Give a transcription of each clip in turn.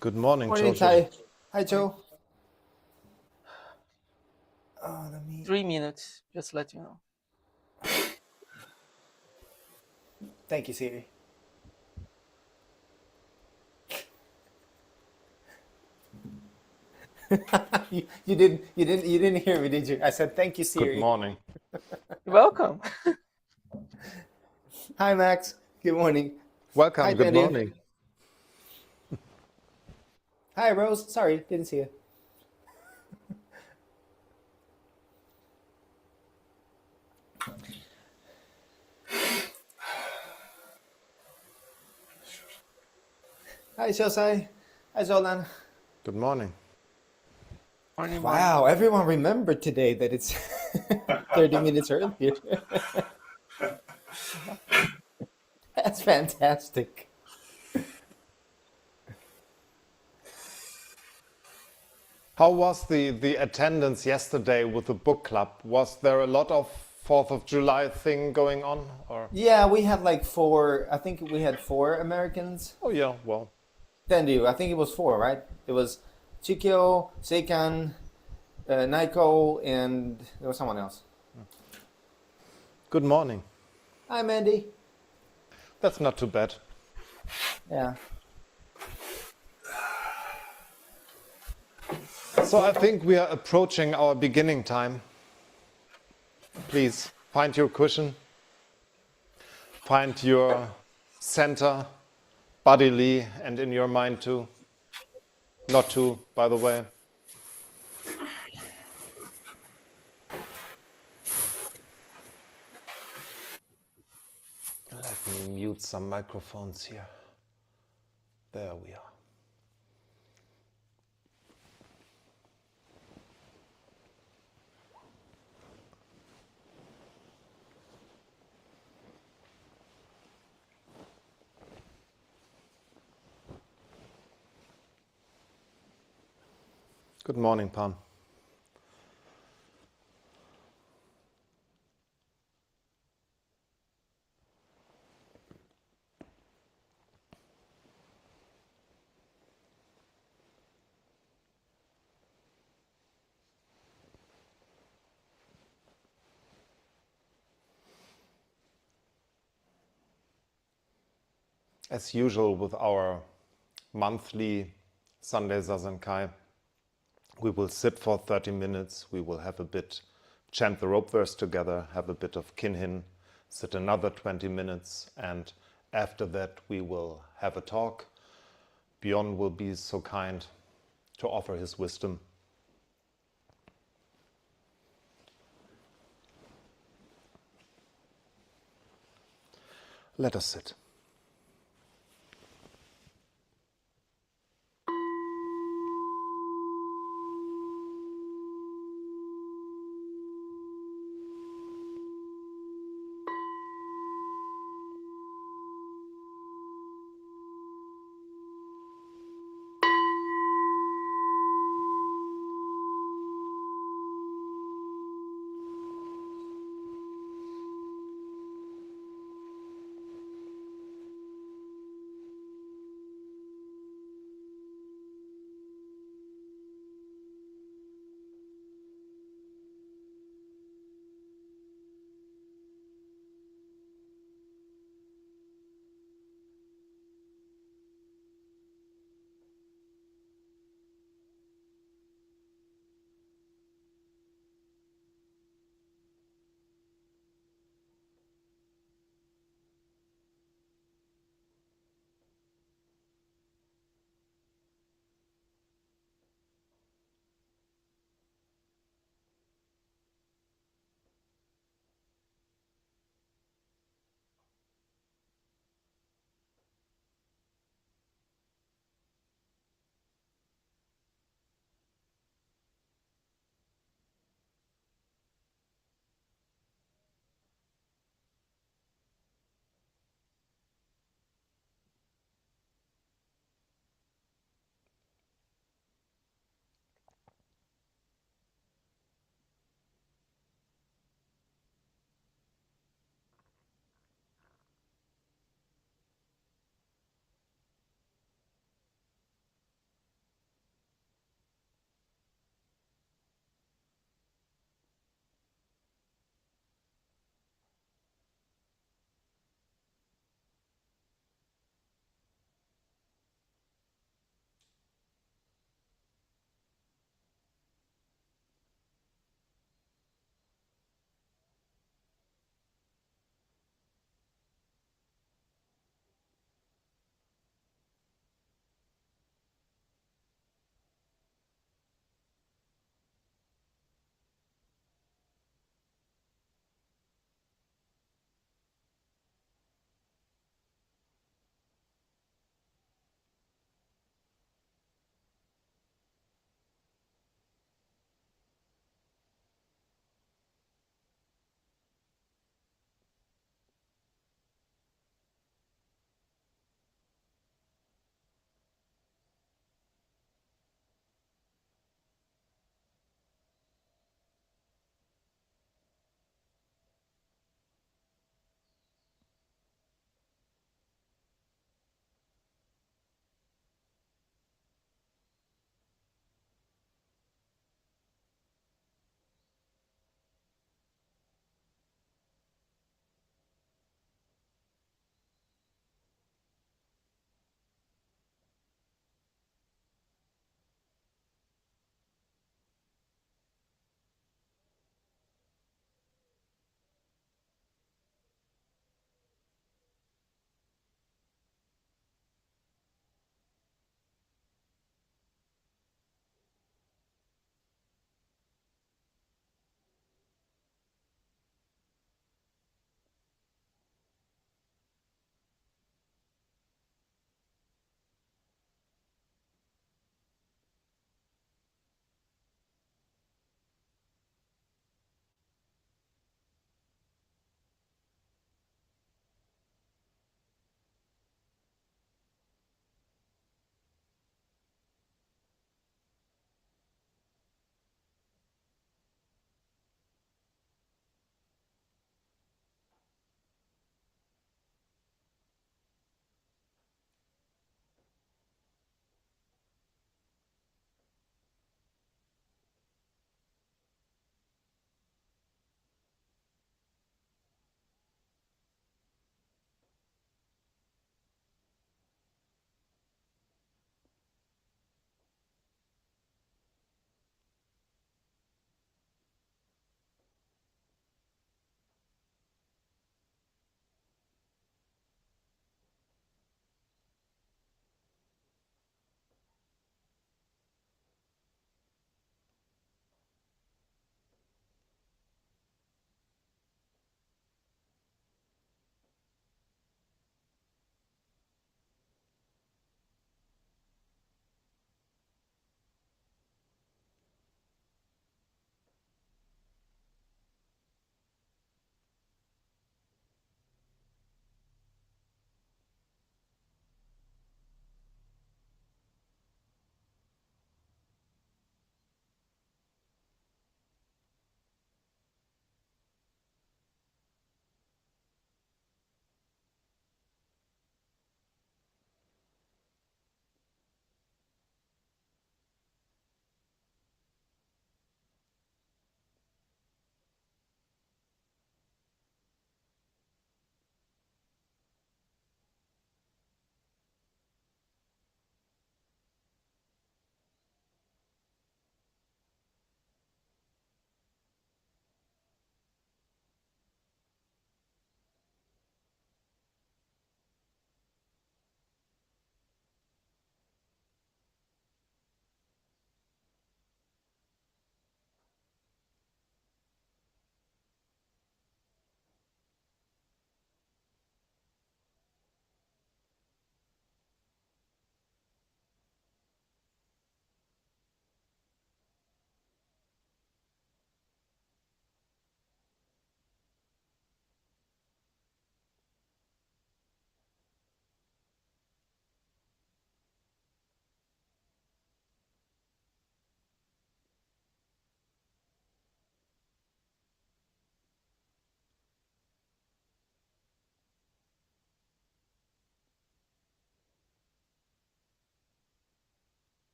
Good morning, Morning, Jojo. Ty. Hi, Joe. Let me. 3 minutes, just let you know. Thank you, Siri. You didn't hear me, did you? I said thank you, Good Siri. morning. You're welcome. Hi, Max. Good morning. Hi, Welcome. Good Bendy. morning. Hi, Rose. Sorry, didn't see you. Hi, Shosai. Hi, Zolan. Good morning. Morning, morning. Wow, everyone remembered today that it's 30 minutes earlier. That's fantastic. How was the attendance yesterday with the book club? Was there a lot of 4th of July thing going on? Or Yeah, we had like four. I think we had four Americans. oh yeah, well, Then do I think it was four, right? It was Chikyo, Seikan, Naiko, and there was someone else. good morning. Hi, Mandy. That's not too bad. Yeah. So I think we are approaching our beginning time. Please find your cushion, find your center, bodily and in your mind too. Not too, by the way. Let me mute some microphones here. There we are. Good morning, Pam. As usual with our monthly Sunday Zazenkai, we will sit for 30 minutes, we will have a bit, chant the rope verse together, have a bit of KINHIN, sit another 20 minutes, and after that we will have a talk. Bjorn will be so kind to offer his wisdom. Let us sit.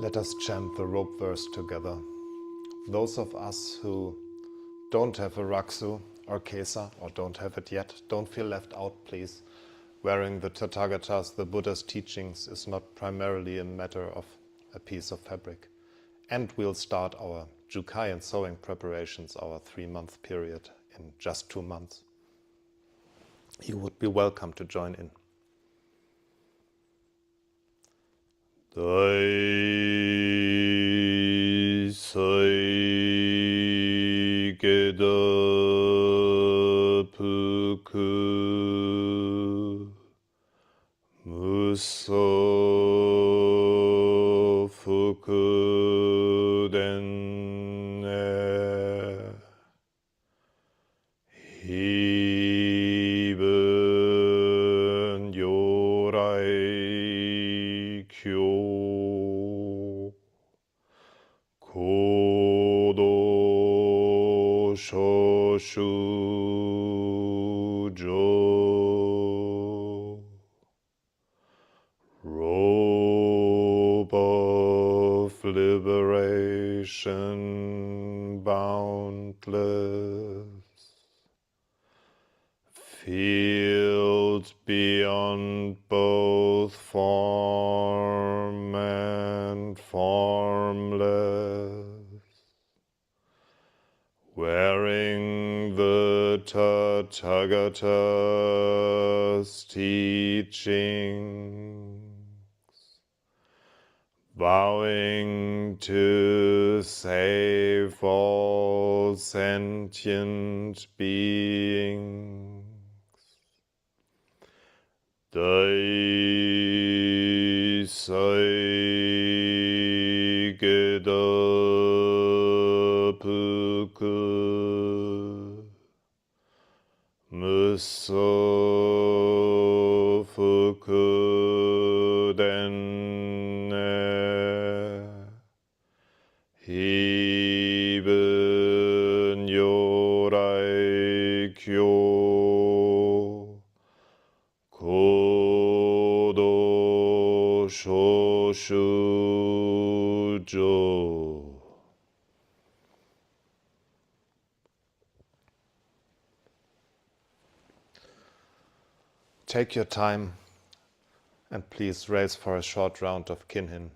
Let us chant the rope verse together. Those of us who don't have a raksu or kesa, or don't have it yet, don't feel left out, please. Wearing the Tathagatas, the Buddha's teachings, is not primarily a matter of a piece of fabric. And we'll start our Jukai and sewing preparations, our 3-month period, in just 2 months. You would be welcome to join in. Dai sai geda puku muso fuku den Hibun yorai kyo kodo shoshu jo robe of liberation boundless, field beyond both form and formless, wearing the Tathagata's teachings, vowing to save all sentient beings. Dai sai geda puku muso fuku den hibun yorai kyo kodo shoshu jo. Take your time and please raise for a short round of Kinhin.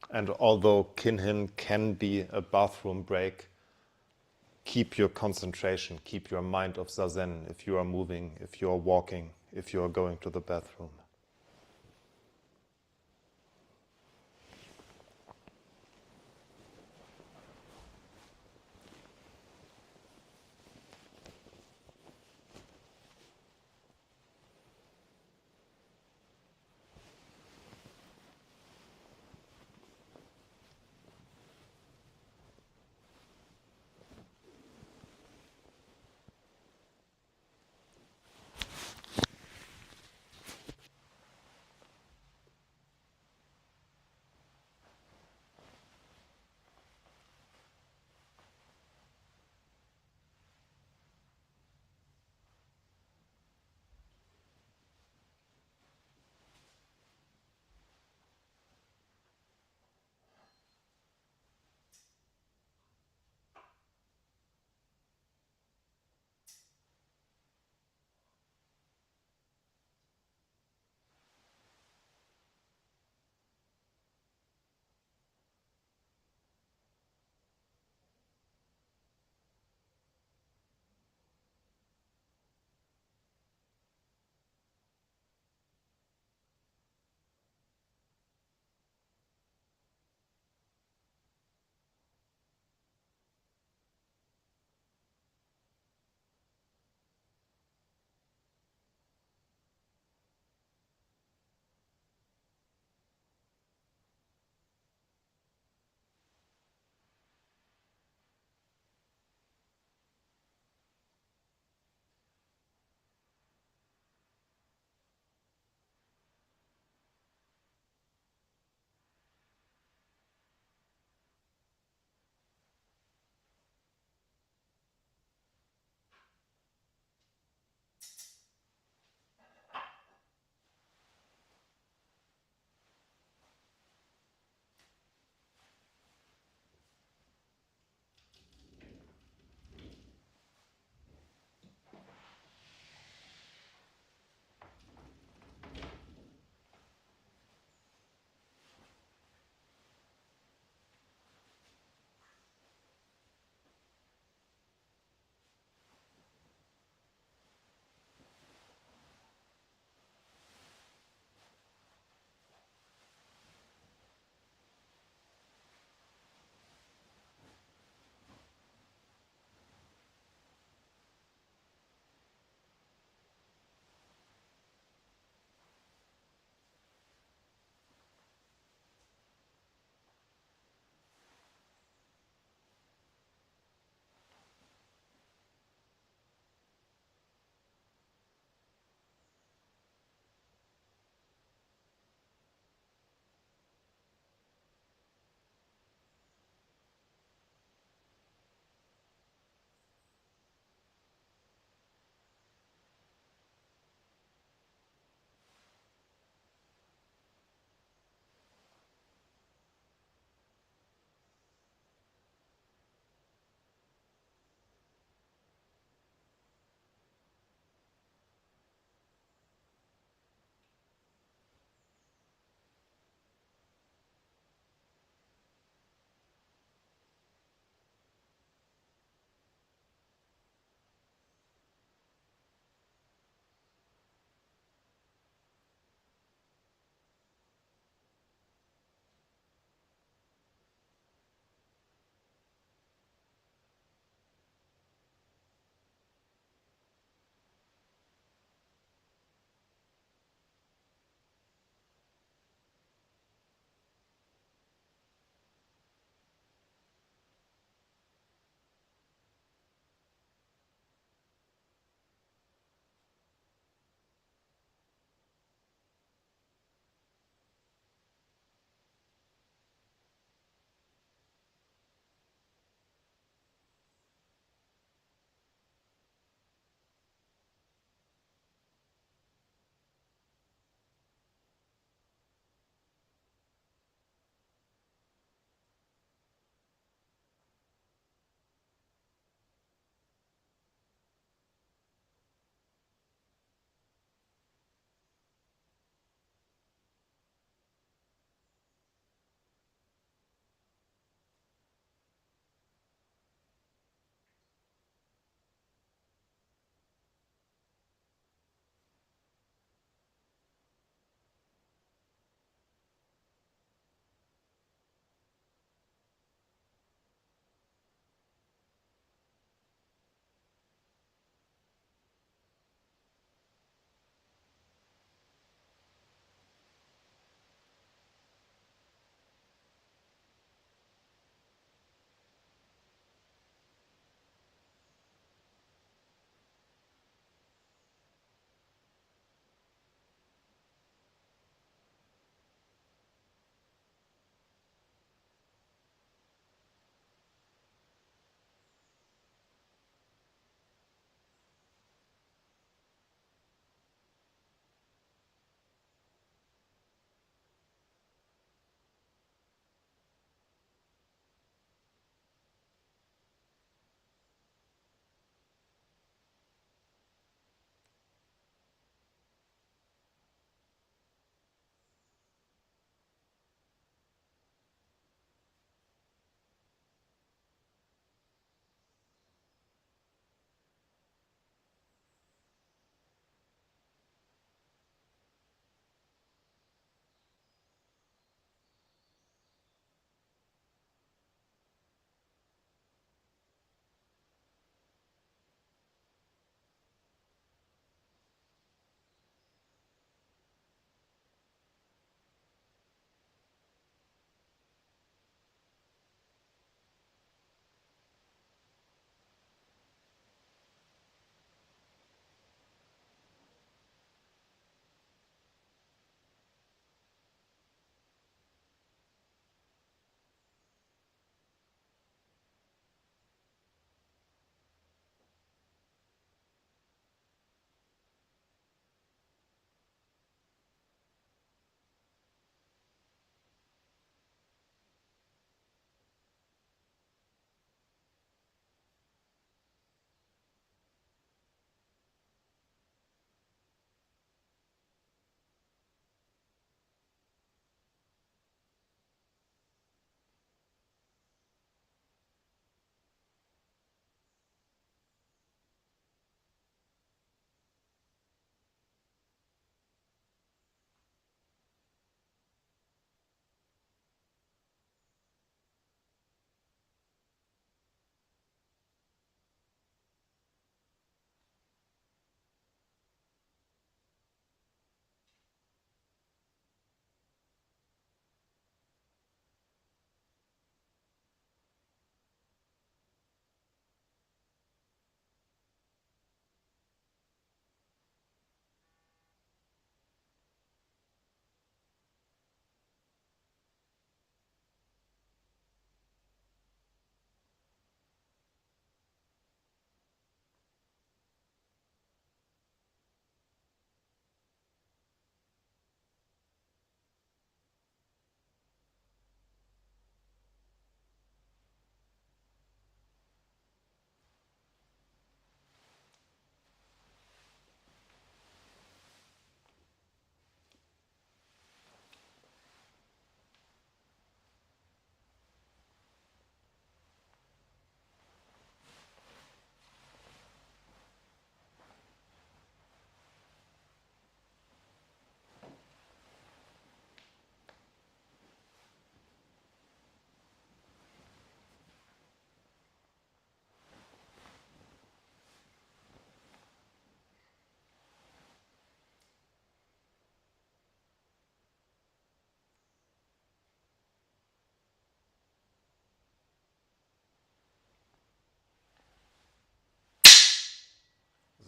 And although Kinhin can be a bathroom break, keep your concentration, keep your mind of Zazen if you are moving, if you are walking, if you are going to the bathroom.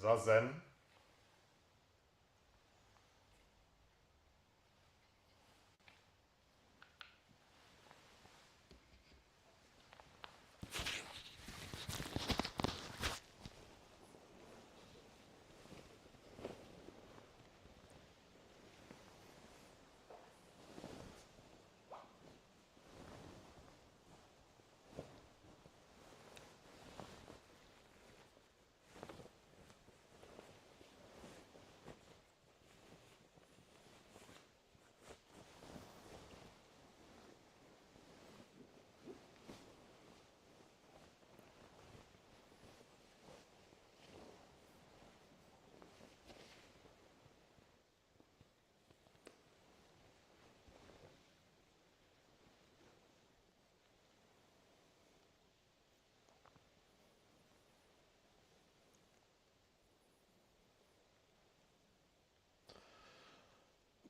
Zazen.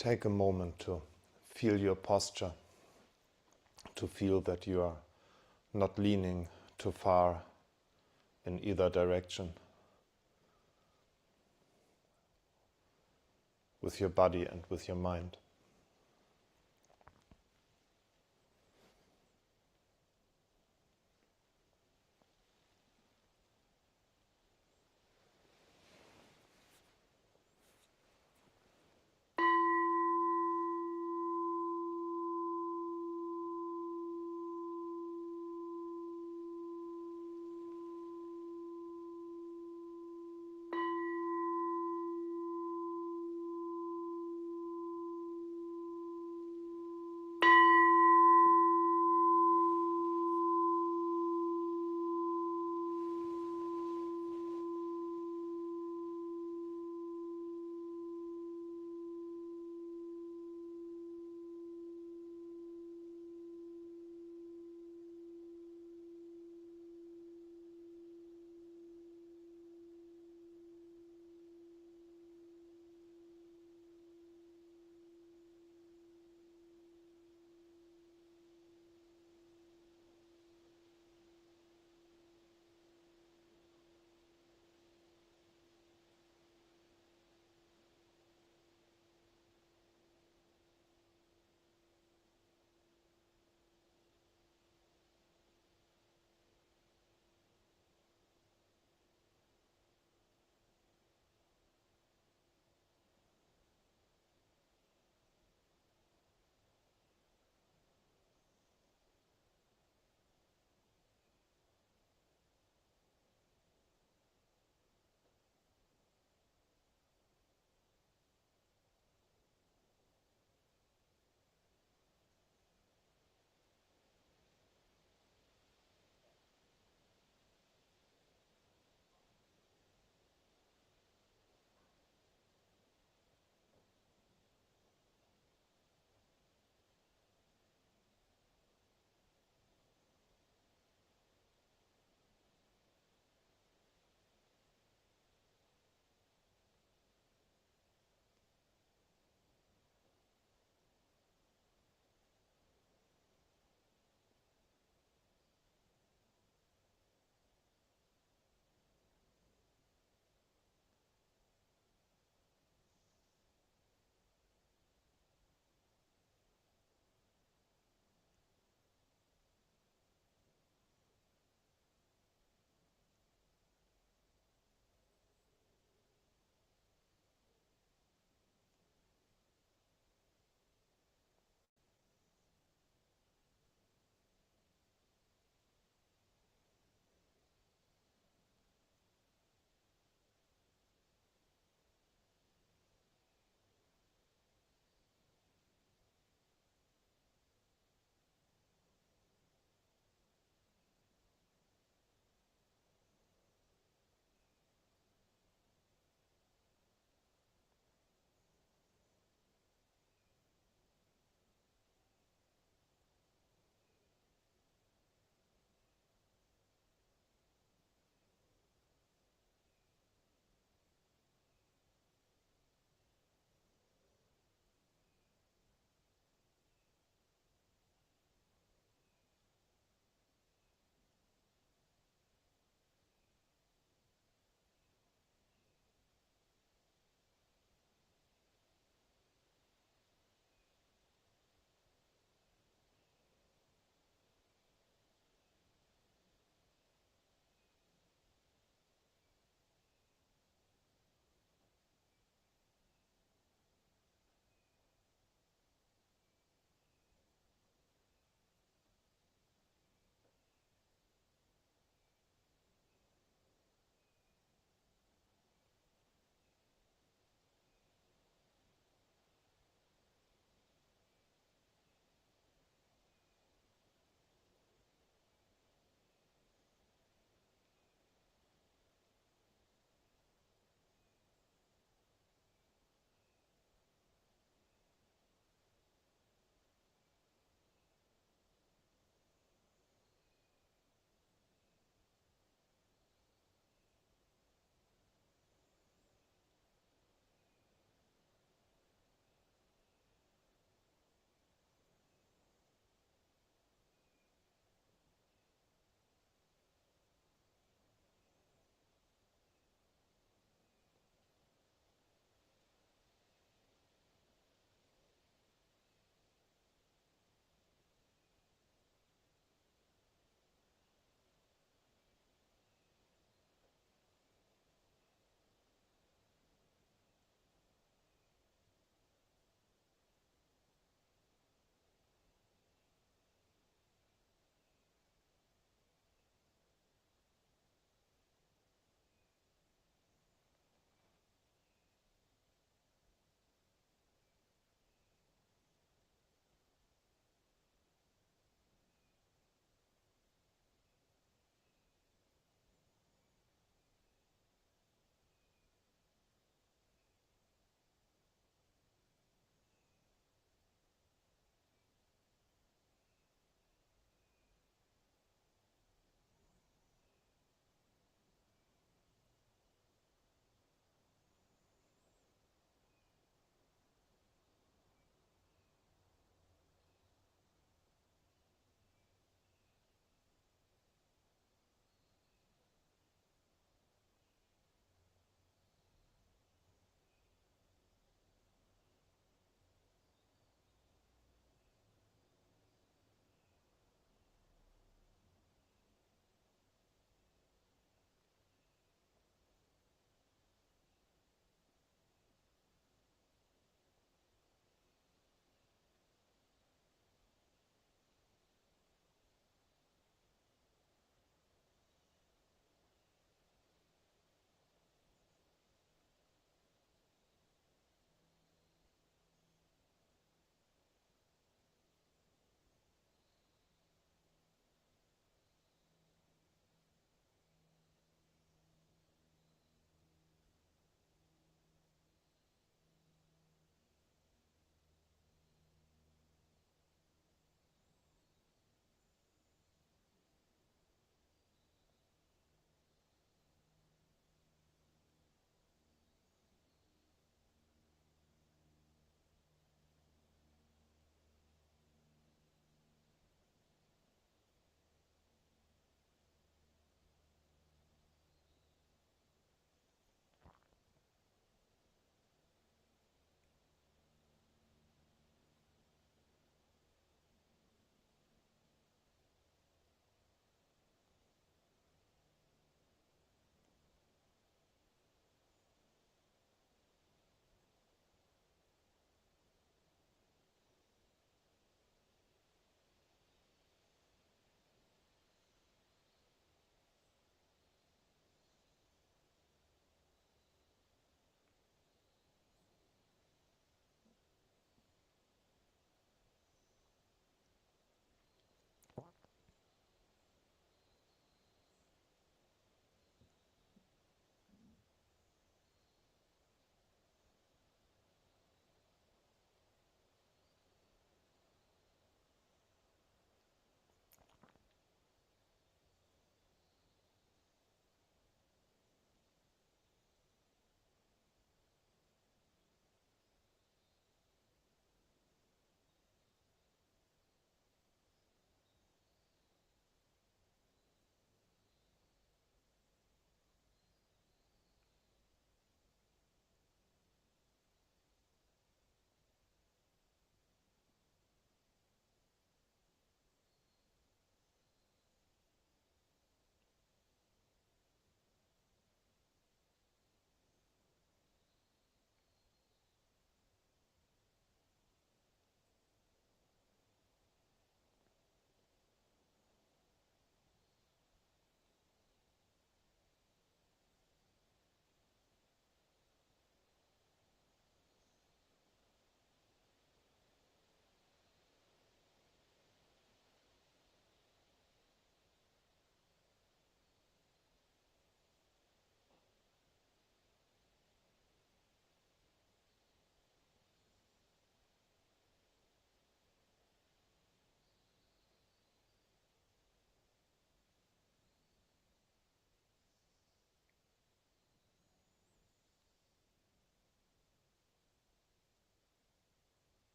Take a moment to feel your posture, to feel that you are not leaning too far in either direction with your body and with your mind.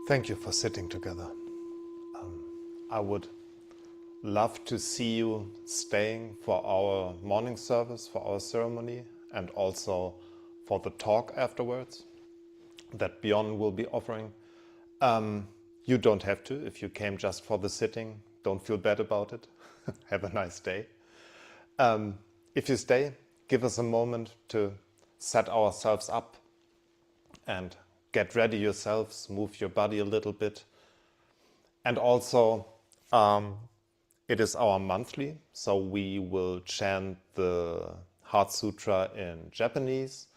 Thank you for sitting together. I would love to see you staying for our morning service, for our ceremony, and also for the talk afterwards that Bjorn will be offering. You don't have to if you came just for the sitting. Don't feel bad about it. Have a nice day. If you stay, give us a moment to set ourselves up and get ready yourselves, move your body a little bit. And also, it is our monthly, so we will chant the Heart Sutra in Japanese.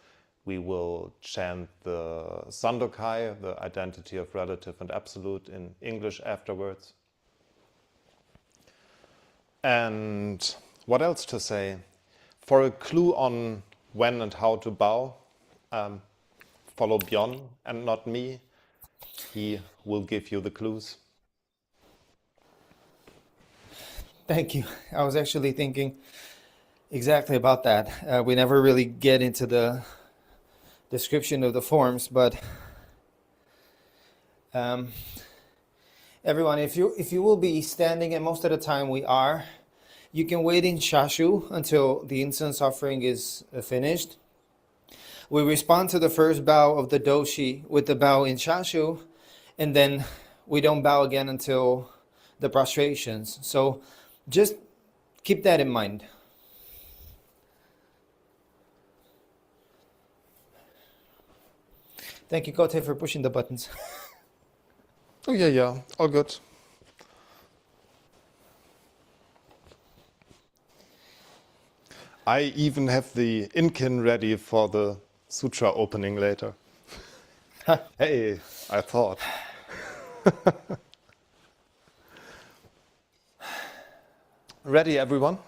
We will chant the Sandokai, the identity of relative and absolute, in English afterwards. And what else to say? For a clue on when and how to bow, follow Bjorn and not me. He will give you the clues. Thank you. I was actually thinking exactly about that. We never really get into the description of the forms, but everyone, if you will be standing, and most of the time we are, you can wait in shashu until the incense offering is finished. We respond to the first bow of the doshi with the bow in shashu, and then we don't bow again until the prostrations. So just keep that in mind. Thank you, Kote, for pushing the buttons. Oh yeah, all good. I even have the inkin ready for the sutra opening later. Hey, I thought. Ready, everyone?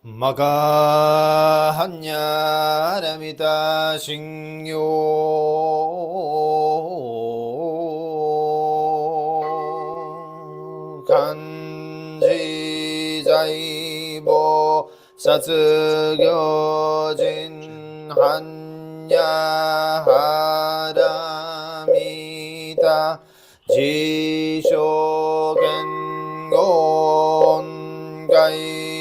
Magahamyaramita shingyo kanji jaibo satsugyojin hanya haramita jisho gengon gai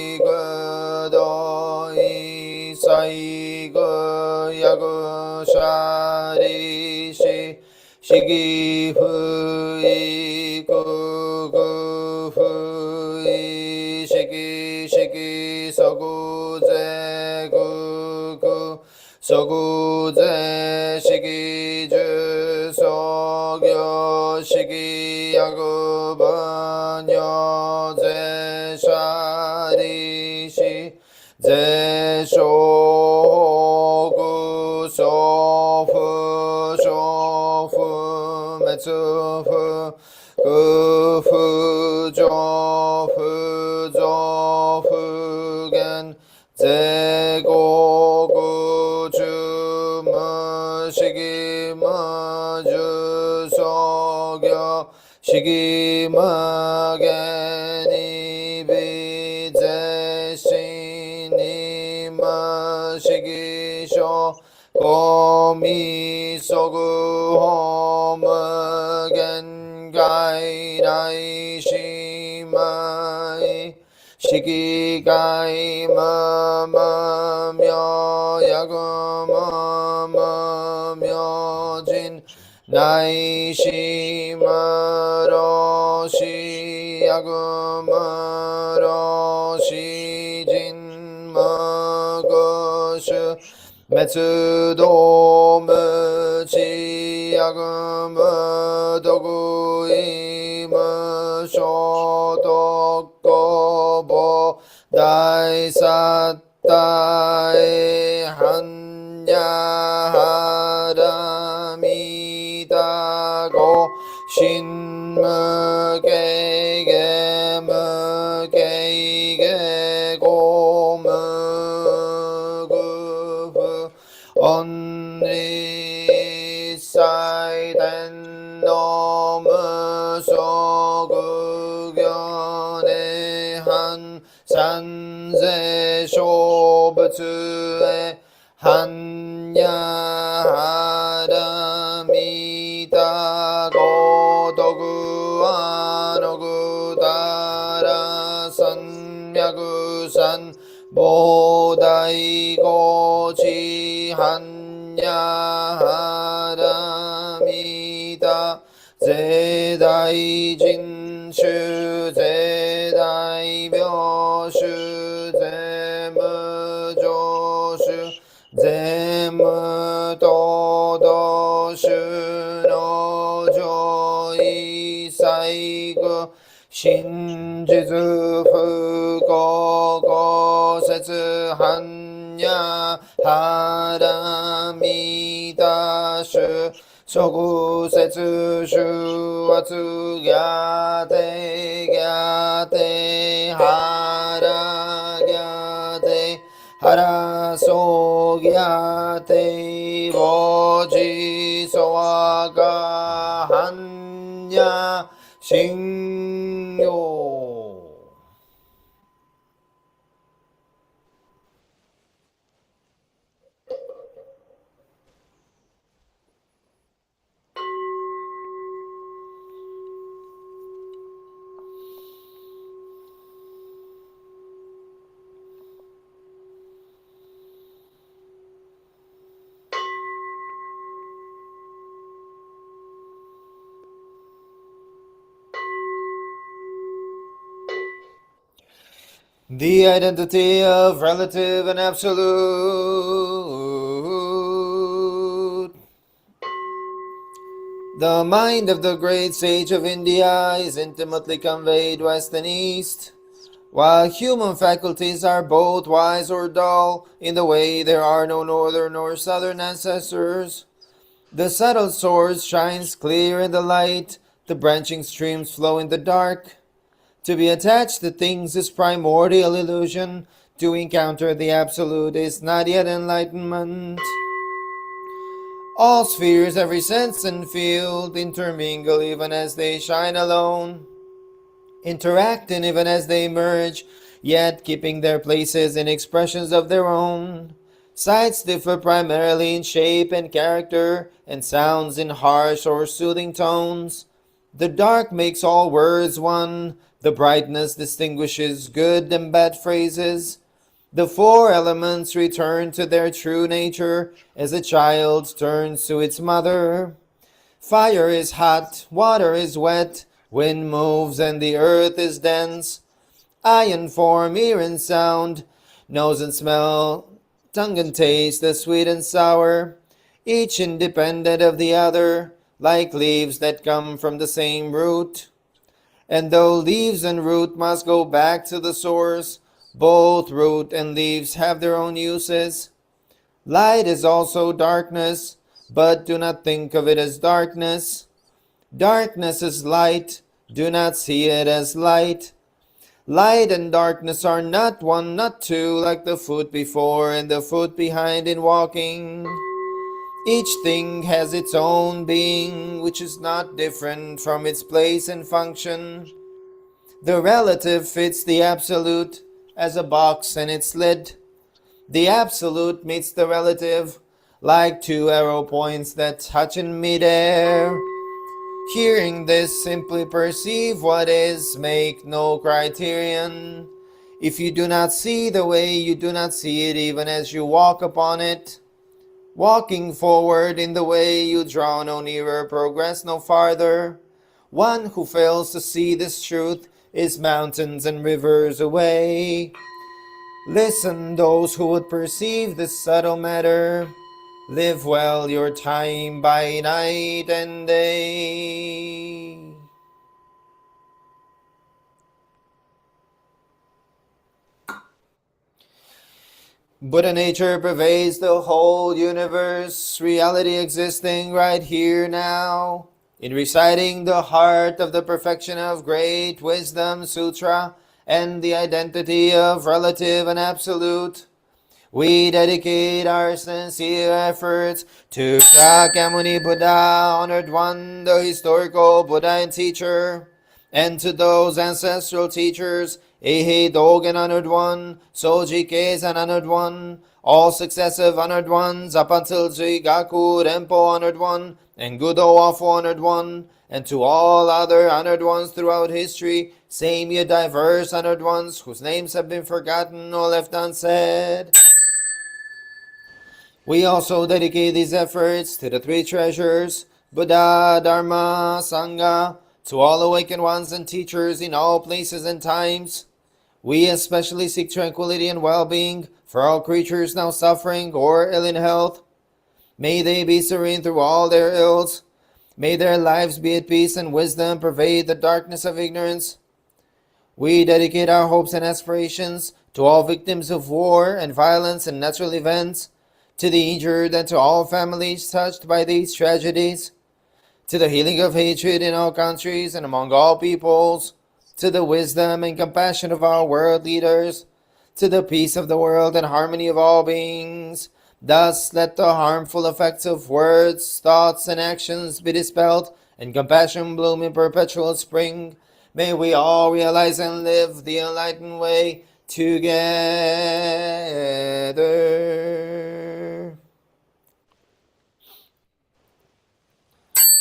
い 시기 후이 구구 후이 시기 서구제 구구 서구제 시기주 석여 시기 야구번여제 샤리시 제쇼구 소후 쇼후 매츠후 구후 조후 조후겐 제고구 주무 시기마 주석여 시기마 게니 비제시니마 시기쇼 고미소구 홈겐 가이라이시마이 시기가이 마마며 야구마마며진 나이시마로시 야구마로시 진마거슈 메츠도무치 야구마도구이무쇼도꼬보 다이사타이 한야하람이다고 신무게게 무게게 고무구부 언리 사이덴 너무 소구견의 한 산세 쇼부츠의 한야하람이다 고도구아노구다라 산야구산 보다이고지 한야하람이다 제다이진슈 제다이묘슈 제무조슈 제무도도슈 노조이사이구 신지수 후고고세츠 한야하람이다슈 소구세츠슈 야대 하라야대 하라소야대 보지소와가 한야 싱요 The identity of relative and absolute. The mind of the great sage of India is intimately conveyed west and east, while human faculties are both wise or dull. In the way there are no northern nor southern ancestors. The subtle source shines clear in the light, the branching streams flow in the dark. To be attached to things is primordial illusion. To encounter the absolute is not yet enlightenment. All spheres, every sense and field, intermingle even as they shine alone, interacting even as they merge, yet keeping their places in expressions of their own. Sights differ primarily in shape and character, and sounds in harsh or soothing tones. The dark makes all words one. The brightness distinguishes good and bad phrases. The four elements return to their true nature as a child turns to its mother. Fire is hot, water is wet, wind moves and the earth is dense. Eye and form, ear and sound, nose and smell, tongue and taste, the sweet and sour, each independent of the other, like leaves that come from the same root. And though leaves and root must go back to the source, both root and leaves have their own uses. Light is also darkness, but do not think of it as darkness. Darkness is light, do not see it as light. Light and darkness are not one, not two, like the foot before and the foot behind in walking. Each thing has its own being, which is not different from its place and function. The relative fits the absolute as a box and its lid. The absolute meets the relative like two arrow points that touch in midair. Hearing this, simply perceive what is, make no criterion. If you do not see the way, you do not see it even as you walk upon it. Walking forward in the way, you draw no nearer, progress no farther. One who fails to see this truth is mountains and rivers away. Listen, those who would perceive this subtle matter. Live well your time by night and day. Buddha nature pervades the whole universe, reality existing right here now. In reciting the heart of the perfection of great wisdom sutra and the identity of relative and absolute, we dedicate our sincere efforts to Shakyamuni Buddha, honored one, the historical Buddha and teacher, and to those ancestral teachers, Eihei Dogen honored one, Soji Keizan honored one, all successive honored ones up until Jigaku Rempo honored one, and Gudo Wafu honored one, and to all other honored ones throughout history, same yet diverse honored ones whose names have been forgotten or left unsaid. We also dedicate these efforts to the three treasures, Buddha, Dharma, Sangha, to all awakened ones and teachers in all places and times. We especially seek tranquility and well-being for all creatures now suffering or ill in health. May they be serene through all their ills. May their lives be at peace and wisdom pervade the darkness of ignorance. We dedicate our hopes and aspirations to all victims of war and violence and natural events, to the injured and to all families touched by these tragedies, to the healing of hatred in all countries and among all peoples, to the wisdom and compassion of our world leaders, to the peace of the world and harmony of all beings. Thus let the harmful effects of words, thoughts, and actions be dispelled, and compassion bloom in perpetual spring. May we all realize and live the enlightened way together.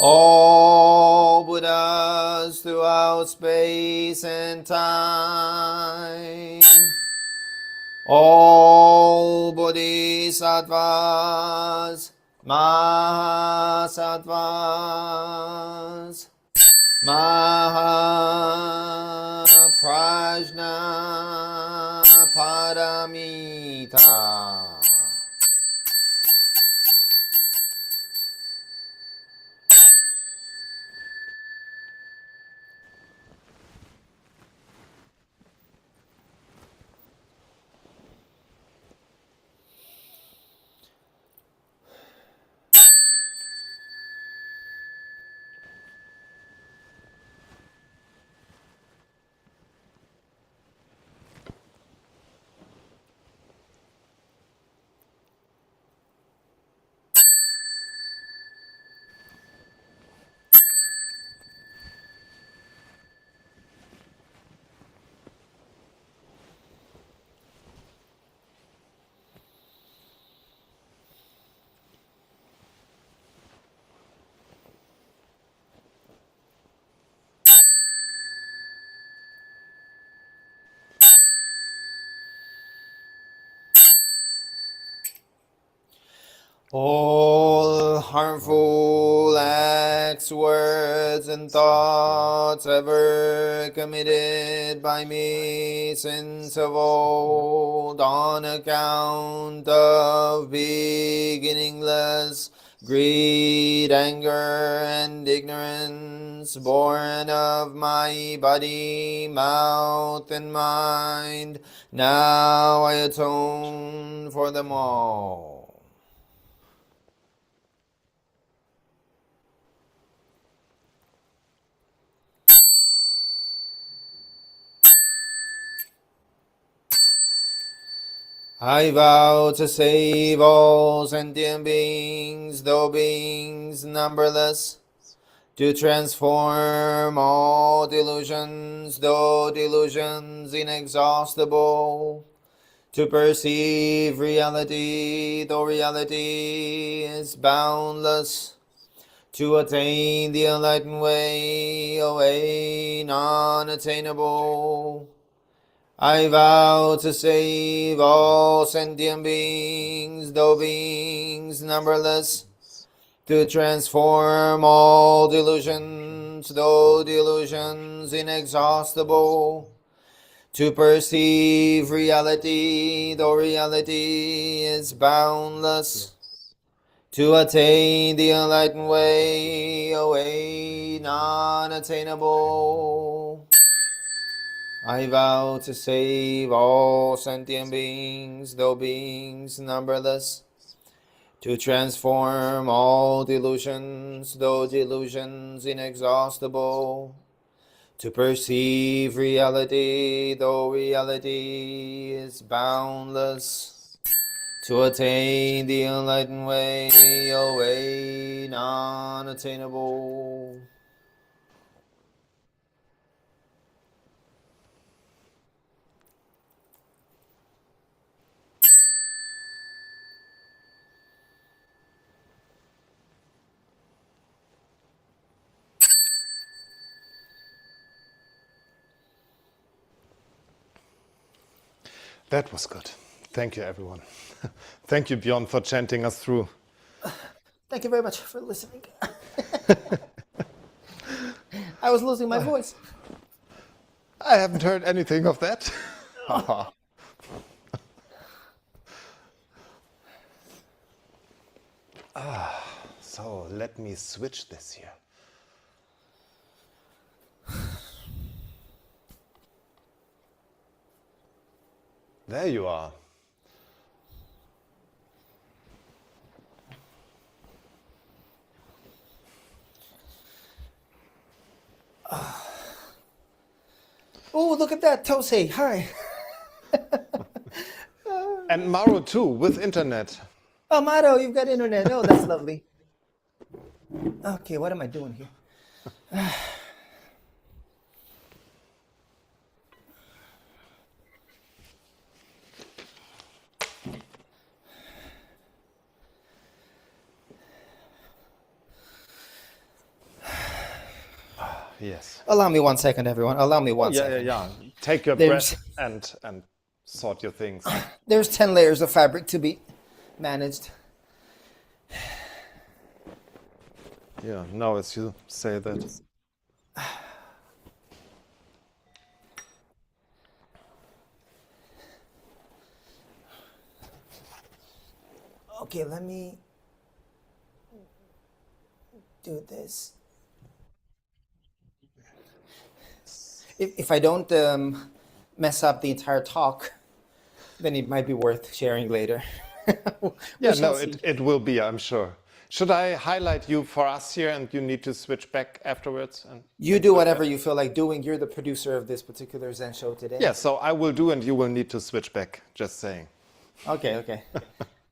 All Buddhas throughout space and time, all Bodhisattvas, Mahasattvas, Mahaprajna Paramita. All harmful acts acts, words, and thoughts ever committed by me since of old, on account of beginningless greed, anger, and ignorance, born of my body, mouth, and mind, now I atone for them all. I vow to save all sentient beings, though beings numberless, to transform all delusions, though delusions inexhaustible, to perceive reality, though reality is boundless, to attain the enlightened way, a way non-attainable. I vow to save all sentient beings, though beings numberless, to transform all delusions, though delusions inexhaustible, to perceive reality, though reality is boundless, to attain the enlightened way, a way non-attainable. I vow to save all sentient beings, though beings numberless, to transform all delusions, though delusions inexhaustible, to perceive reality, though reality is boundless, to attain the enlightened way, a way non-attainable. That was good. Thank you, everyone. Thank you, Bjorn, for chanting us through. Thank you very much for listening. I was losing my voice. I haven't heard anything of that. So let me switch this here. There you are. Oh, look at that, Tosei. Hi. And Maru too, with internet. Oh, Maro, you've got internet. Oh, that's lovely. Okay, what am I doing here? Yes. Allow me 1 second, everyone. Allow me one second. Yeah. Take your There's- breath and sort your things. There's 10 layers of fabric to be managed. Yeah, now as you say that. Okay, let me do this. If I don't mess up the entire talk, then it might be worth sharing later. Yeah, shall no, see. it will be, I'm sure. Should I highlight you for us here and you need to switch back afterwards? And You do whatever you feel like doing. You're the producer of this particular Zen show today. yeah, so I will do and you will need to switch back, just saying. Okay.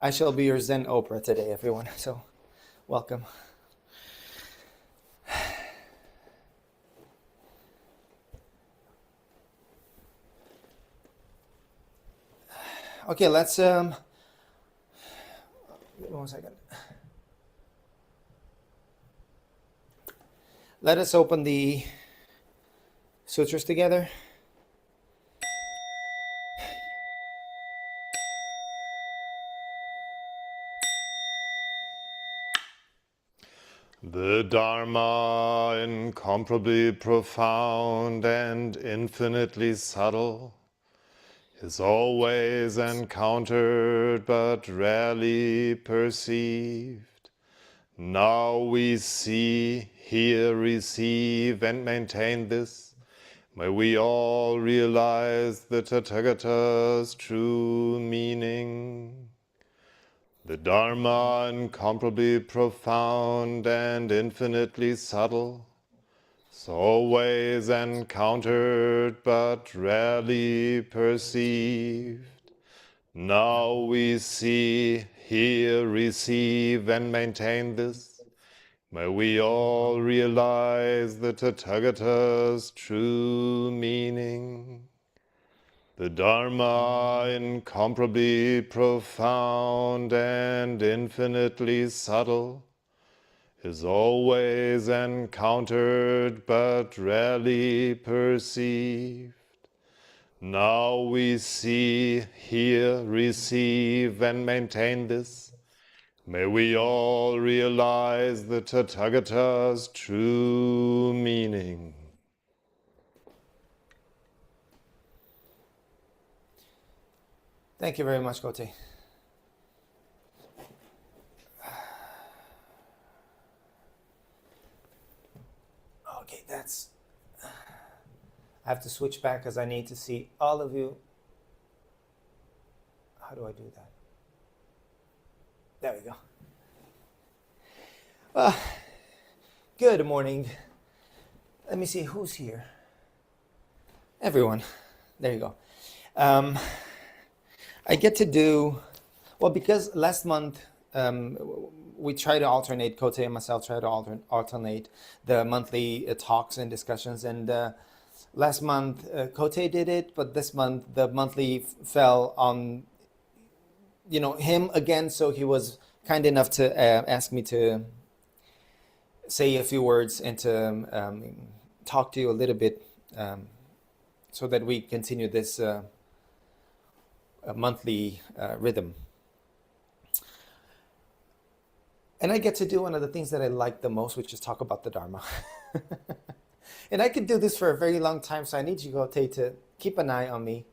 I shall be your Zen Oprah today, everyone. So, welcome. Okay, let's 1 second. Let us open the sutras together. The Dharma, incomparably profound and infinitely subtle, is always encountered but rarely perceived. Now we see, hear, receive, and maintain this. May we all realize the Tathagata's true meaning. The Dharma, incomparably profound and infinitely subtle, is always encountered but rarely perceived. Now we see, hear, receive, and maintain this. May we all realize the Tathagata's true meaning. The Dharma, incomparably profound and infinitely subtle, is always encountered but rarely perceived. Now we see, hear, receive, and maintain this. May we all realize the Tathagata's true meaning. Thank you very much, Kote. Okay, that's... I have to switch back because I need to see all of you. How do I do that? There we go. Good morning. Let me see who's here. Everyone. There you go. I get to do, well, because last month we try to alternate, Kote and myself try to alternate the monthly talks and discussions. And last month Kote did it, but this month the monthly fell on, him again. So he was kind enough to ask me to say a few words and to talk to you a little bit so that we continue this monthly rhythm. And I get to do one of the things that I like the most, which is talk about the Dharma. And I could do this for a very long time, so I need you, Kote, to keep an eye on me.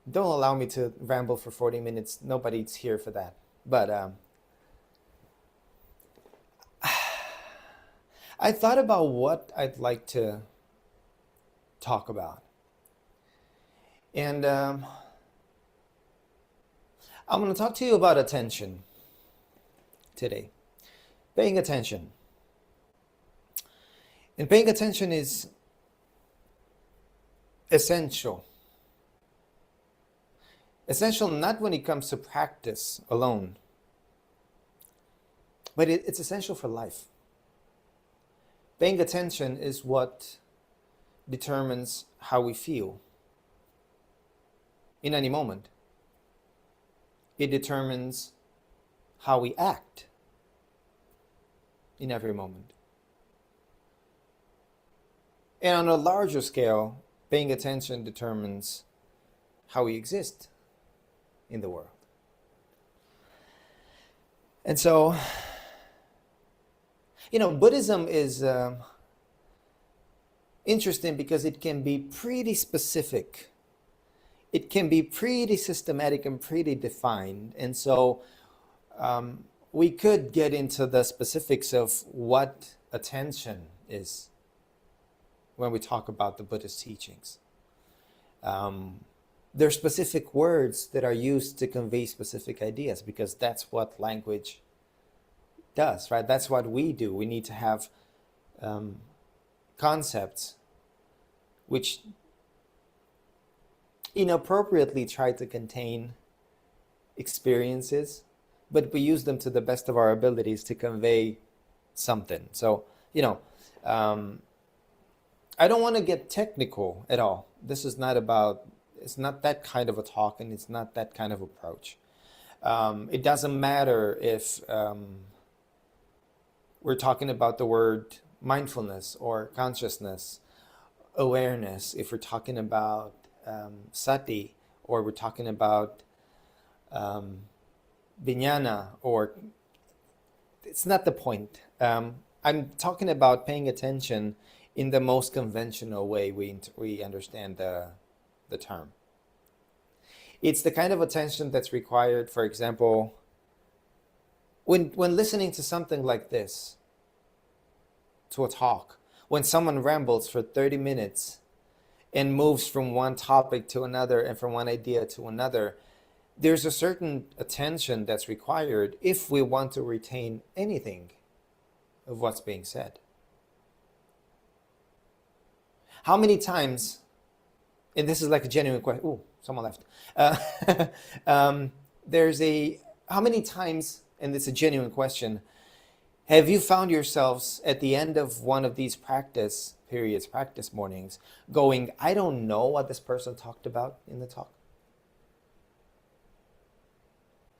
Don't allow me to ramble for 40 minutes. Nobody's here for that. But I thought about what I'd like to talk about. And I'm going to talk to you about attention today. Paying attention. And paying attention is essential. Essential not when it comes to practice alone, but it's essential for life. Paying attention is what determines how we feel in any moment. It determines how we act in every moment. And on a larger scale, paying attention determines how we exist in the world. And so, Buddhism is interesting because it can be pretty specific. It can be pretty systematic and pretty defined. And so we could get into the specifics of what attention is when we talk about the Buddhist teachings. There are specific words that are used to convey specific ideas because that's what language does, right? That's what we do. We need to have concepts which inappropriately try to contain experiences, but we use them to the best of our abilities to convey something. So, I don't want to get technical at all. This is not about, it's not that kind of a talk, and it's not that kind of approach. It doesn't matter if we're talking about the word mindfulness or consciousness, awareness, if we're talking about sati, or we're talking about vijnana, or it's not the point. I'm talking about paying attention in the most conventional way we understand the term. It's the kind of attention that's required, for example, when listening to something like this, to a talk, when someone rambles for 30 minutes and moves from one topic to another and from one idea to another, there's a certain attention that's required if we want to retain anything of what's being said. How many times, and this is like a genuine question, ooh, someone left. How many times, and it's a genuine question, have you found yourselves at the end of one of these practice periods, practice mornings, going, I don't know what this person talked about in the talk?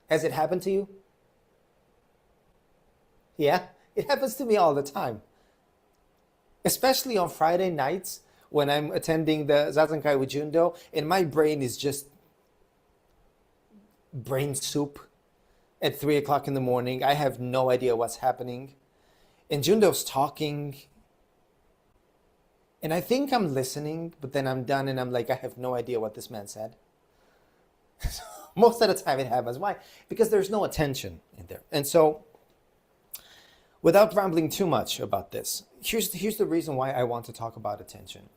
Has it happened to you? Yeah, it happens to me all the time. Especially on Friday nights when I'm attending the Zazenkai with Jundo and my brain is just brain soup at 3 o'clock in the morning. I have no idea what's happening. And Jundo's talking. And I think I'm listening, but then I'm done and I'm like, I have no idea what this man said. Most of the time it happens. Why? Because there's no attention in there. And so, without rambling too much about this, here's the reason why I want to talk about attention.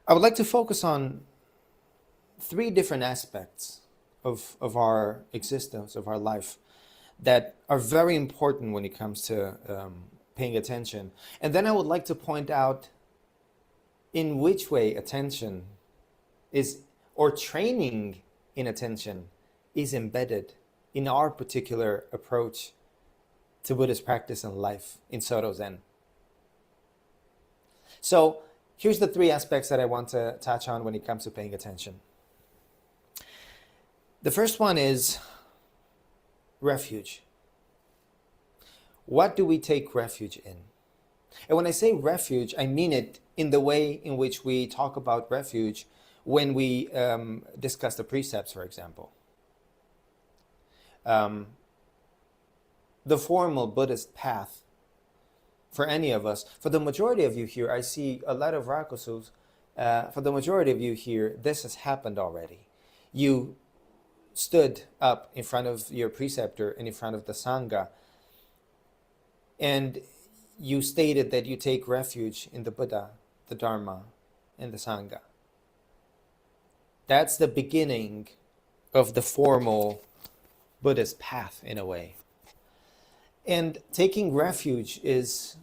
I would like to focus on 3 different aspects of our existence, of our life, that are very important when it comes to paying attention. And then I would like to point out in which way attention is, or training in attention is embedded in our particular approach to Buddhist practice and life in Soto Zen. So here's the 3 aspects that I want to touch on when it comes to paying attention. The first one is refuge. What do we take refuge in? And when I say refuge, I mean it in the way in which we talk about refuge when we discuss the precepts, for example. The formal Buddhist path for any of us, for the majority of you here, I see a lot of rakusus. For the majority of you here, this has happened already. You stood up in front of your preceptor and in front of the Sangha, and you stated that you take refuge in the Buddha, the Dharma, and the Sangha. That's the beginning of the formal Buddhist path, in a way. And taking refuge it's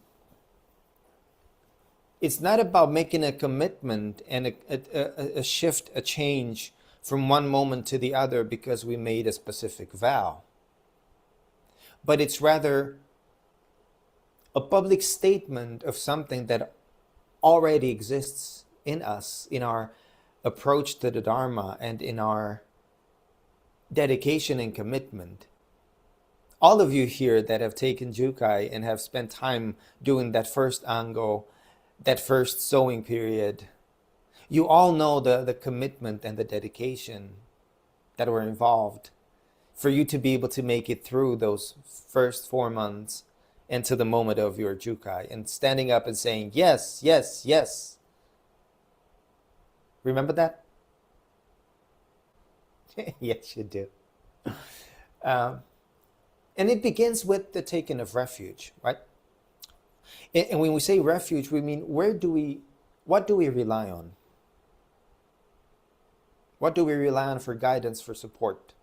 not about making a commitment and a shift, a change from one moment to the other because we made a specific vow. But it's rather a public statement of something that already exists in us, in our approach to the Dharma and in our dedication and commitment. All of you here that have taken Jukai and have spent time doing that first ango, that first sowing period, you all know the commitment and the dedication that were involved for you to be able to make it through those first 4 months and to the moment of your Jukai and standing up and saying, yes, yes, yes. Remember that? Yes, you do. And it begins with the taking of refuge, right? And when we say refuge, we mean what do we rely on? What do we rely on for guidance, for support?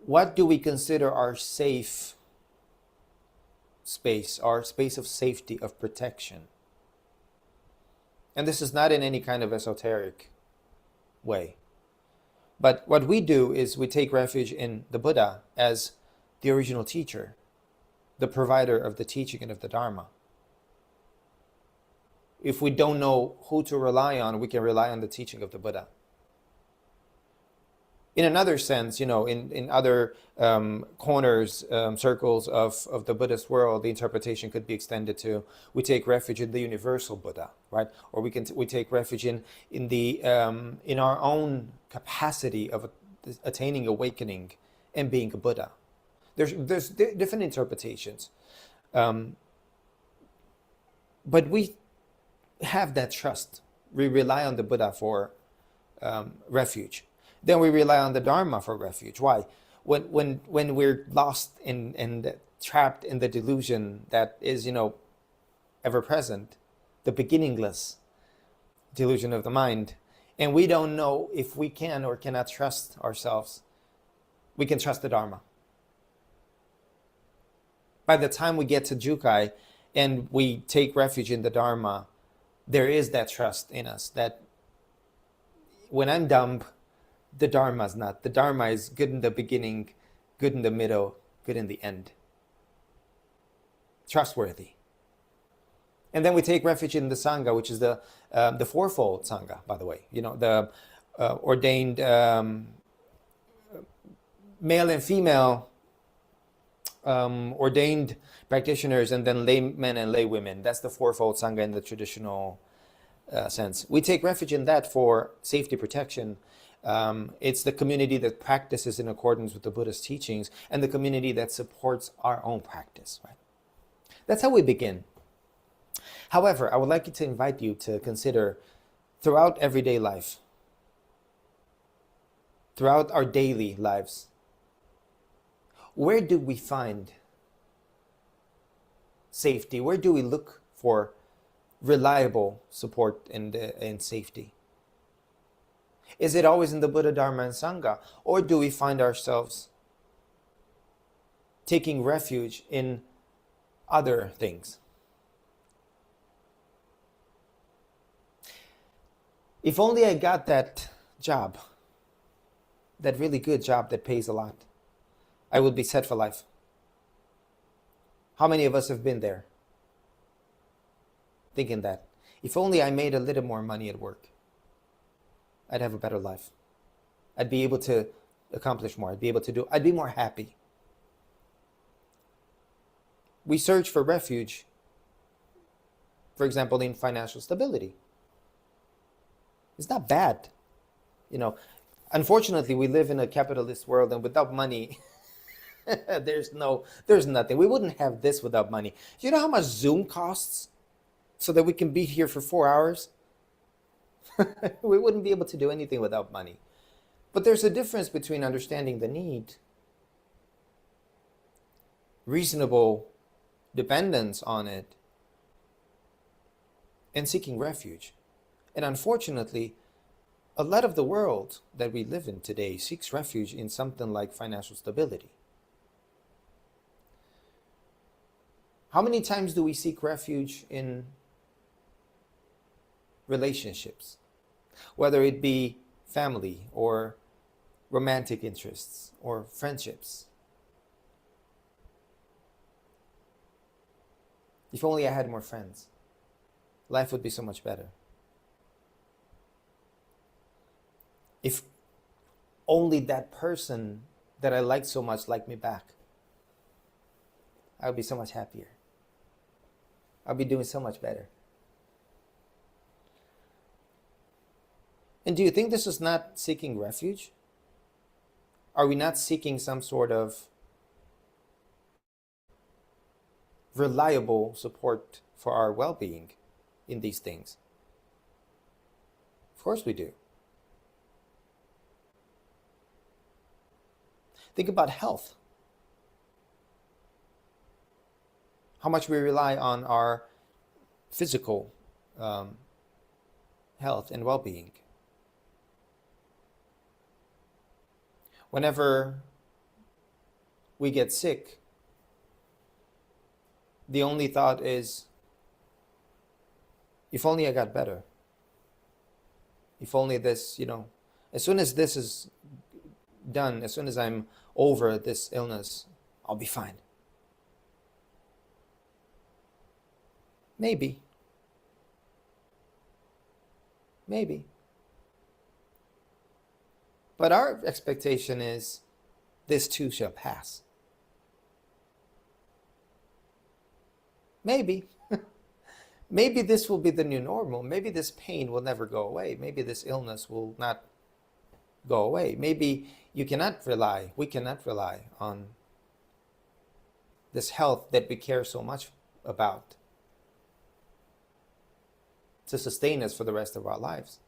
What do we consider our safe space, our space of safety, of protection? And this is not in any kind of esoteric way. But what we do is we take refuge in the Buddha as the original teacher, the provider of the teaching and of the Dharma. If we don't know who to rely on, we can rely on the teaching of the Buddha. In another sense, in other corners, circles of the Buddhist world, the interpretation could be extended to, we take refuge in the universal Buddha, right? Or we take refuge in our own capacity of attaining awakening and being a Buddha. There's different interpretations. But we have that trust. We rely on the Buddha for refuge. Then we rely on the Dharma for refuge. Why? When we're lost and trapped in the delusion that is, ever present, the beginningless delusion of the mind, and we don't know if we can or cannot trust ourselves, we can trust the Dharma. By the time we get to Jukai and we take refuge in the Dharma, there is that trust in us that when I'm dumb, the Dharma's not. The Dharma is good in the beginning, good in the middle, good in the end. Trustworthy. And then we take refuge in the Sangha, which is the fourfold Sangha, by the way. The ordained male and female ordained practitioners, and then laymen and laywomen. That's the fourfold Sangha in the traditional sense. We take refuge in that for safety protection. It's the community that practices in accordance with the Buddha's teachings, and the community that supports our own practice. Right? That's how we begin. However, I would like to invite you to consider throughout everyday life, throughout our daily lives, where do we find safety? Where do we look for reliable support and safety? Is it always in the Buddha, Dharma, and Sangha? Or do we find ourselves taking refuge in other things? If only I got that job, that really good job that pays a lot, I would be set for life. How many of us have been there? Thinking that, if only I made a little more money at work, I'd have a better life. I'd be able to accomplish more. I'd be more happy. We search for refuge, for example, in financial stability. It's not bad. Unfortunately, we live in a capitalist world, and without money, there's nothing. We wouldn't have this without money. You know how much Zoom costs so that we can be here for 4 hours? We wouldn't be able to do anything without money. But there's a difference between understanding the need, reasonable dependence on it, and seeking refuge. And unfortunately, a lot of the world that we live in today seeks refuge in something like financial stability. How many times do we seek refuge in relationships? Whether it be family or romantic interests or friendships. If only I had more friends, life would be so much better. If only that person that I like so much liked me back, I would be so much happier. I'd be doing so much better. And do you think this is not seeking refuge? Are we not seeking some sort of reliable support for our well-being in these things? Of course we do. Think about health. How much we rely on our physical health and well-being. Whenever we get sick, the only thought is, if only I got better. If only this, as soon as this is done, as soon as I'm over this illness, I'll be fine. Maybe. But our expectation is, this too shall pass. Maybe. Maybe this will be the new normal. Maybe this pain will never go away. Maybe this illness will not go away. Maybe we cannot rely on this health that we care so much about to sustain us for the rest of our lives.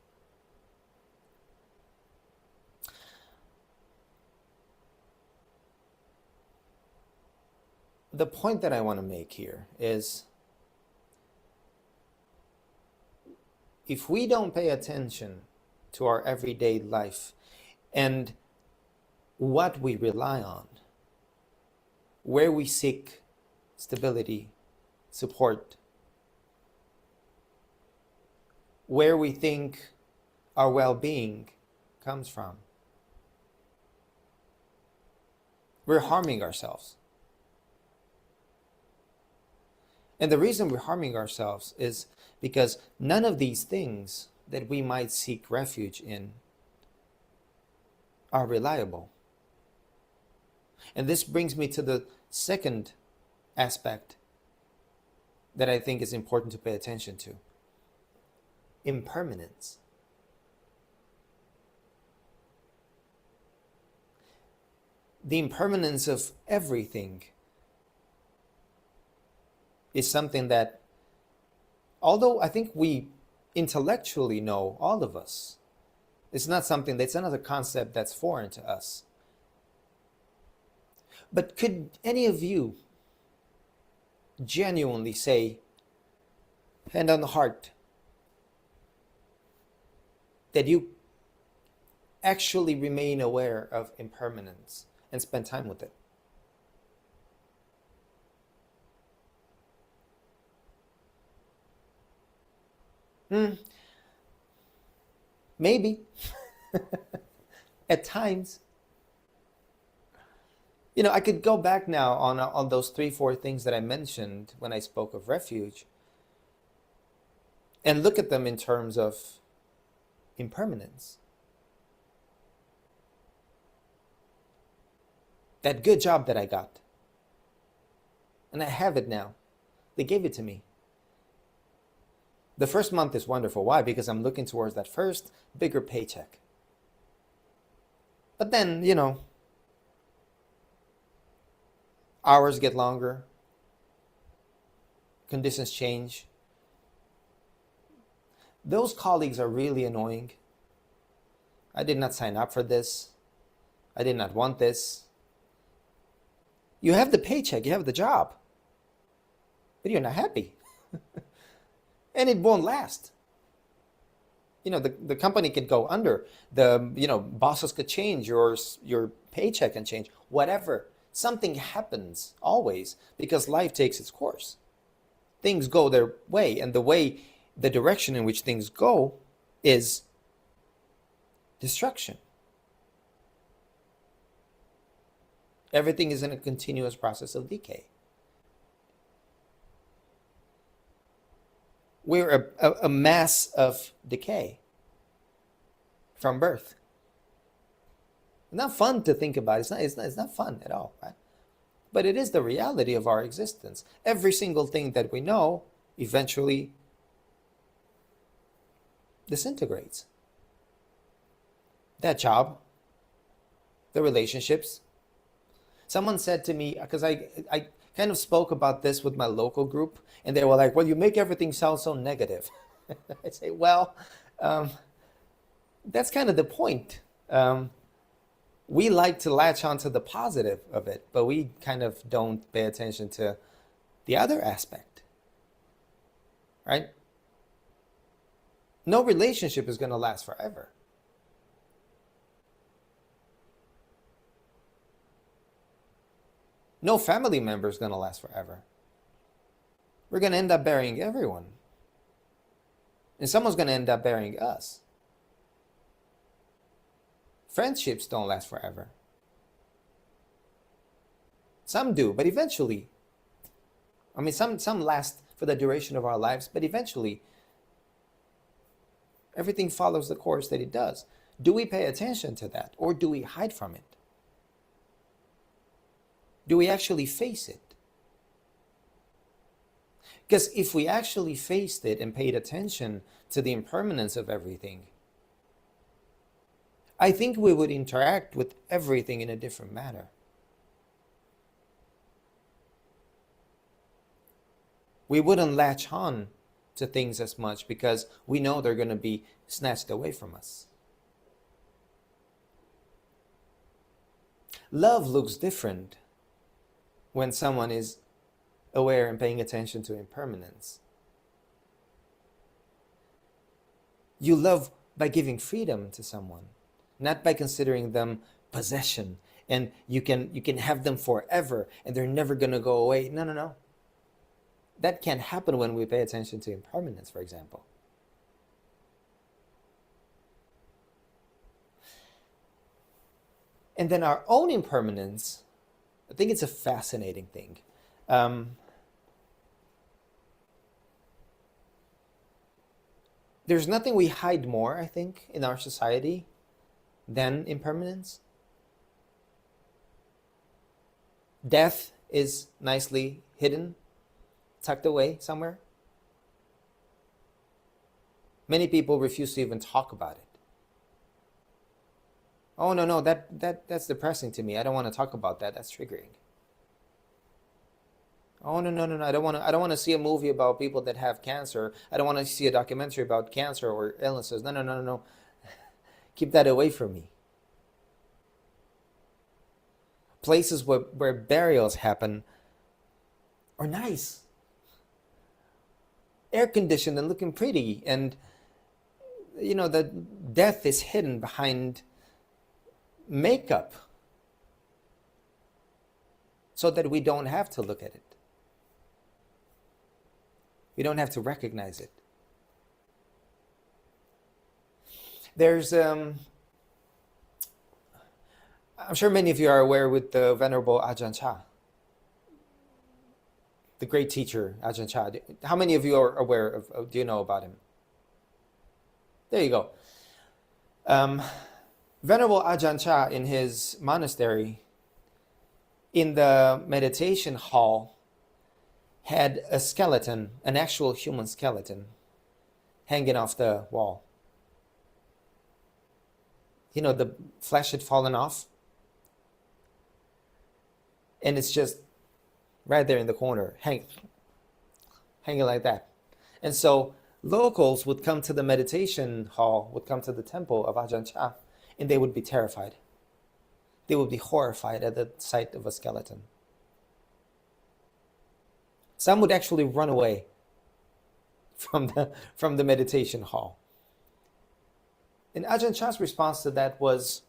The point that I want to make here is, if we don't pay attention to our everyday life and what we rely on, where we seek stability, support, where we think our well-being comes from, we're harming ourselves. And the reason we're harming ourselves is because none of these things that we might seek refuge in are reliable. And this brings me to the second aspect that I think is important to pay attention to: impermanence. The impermanence of everything is something that, although I think we intellectually know, all of us, it's not something that's another concept that's foreign to us. But could any of you genuinely say, hand on the heart, that you actually remain aware of impermanence and spend time with it? Maybe. At times. You know, I could go back now on those 3-4 things that I mentioned when I spoke of refuge and look at them in terms of impermanence. That good job that I got, and I have it now. They gave it to me. The first month is wonderful. Why? Because I'm looking towards that first bigger paycheck. But then, you know, hours get longer, conditions change. Those colleagues are really annoying. I did not sign up for this. I did not want this. You have the paycheck, you have the job, but you're not happy. And it won't last. You know, the company could go under. Bosses could change, your paycheck can change, whatever. Something happens always because life takes its course. Things go their way, and the direction in which things go is destruction. Everything is in a continuous process of decay. We're a mass of decay from birth. Not fun to think about. It's not fun at all, right? But it is the reality of our existence. Every single thing that we know eventually disintegrates. That job, the relationships. Someone said to me, because I kind of spoke about this with my local group, and they were like, well, you make everything sound so negative. I say, well, that's kind of the point. We like to latch onto the positive of it, but we kind of don't pay attention to the other aspect, right? No relationship is going to last forever. No family member is going to last forever. We're going to end up burying everyone. And someone's going to end up burying us. Friendships don't last forever. Some do, but eventually, some last for the duration of our lives, but eventually, everything follows the course that it does. Do we pay attention to that, or do we hide from it? Do we actually face it? Because if we actually faced it and paid attention to the impermanence of everything, I think we would interact with everything in a different manner. We wouldn't latch on to things as much because we know they're going to be snatched away from us. Love looks different when someone is aware and paying attention to impermanence. You love by giving freedom to someone, not by considering them possession and you can have them forever and they're never going to go away. No. That can't happen when we pay attention to impermanence, for example. And then our own impermanence, I think it's a fascinating thing. There's nothing we hide more, I think, in our society than impermanence. Death is nicely hidden, tucked away somewhere. Many people refuse to even talk about it. Oh no, that's depressing to me. I don't want to talk about that. That's triggering. Oh no. I don't want to see a movie about people that have cancer. I don't want to see a documentary about cancer or illnesses. No. Keep that away from me. Places where burials happen are nice, air conditioned and looking pretty, and the death is hidden behind makeup so that we don't have to look at it. We don't have to recognize it. There's I'm sure many of you are aware with the Venerable Ajahn Chah, the great teacher Ajahn Chah. How many of you are aware of do you know about him? There you go. Venerable Ajahn Chah, in his monastery, in the meditation hall, had a skeleton, an actual human skeleton, hanging off the wall. The flesh had fallen off, and it's just right there in the corner, hanging like that. And so locals would come to the meditation hall, would come to the temple of Ajahn Chah, and they would be terrified. They would be horrified at the sight of a skeleton. Some would actually run away from the meditation hall. And Ajahn Chah's response to that was,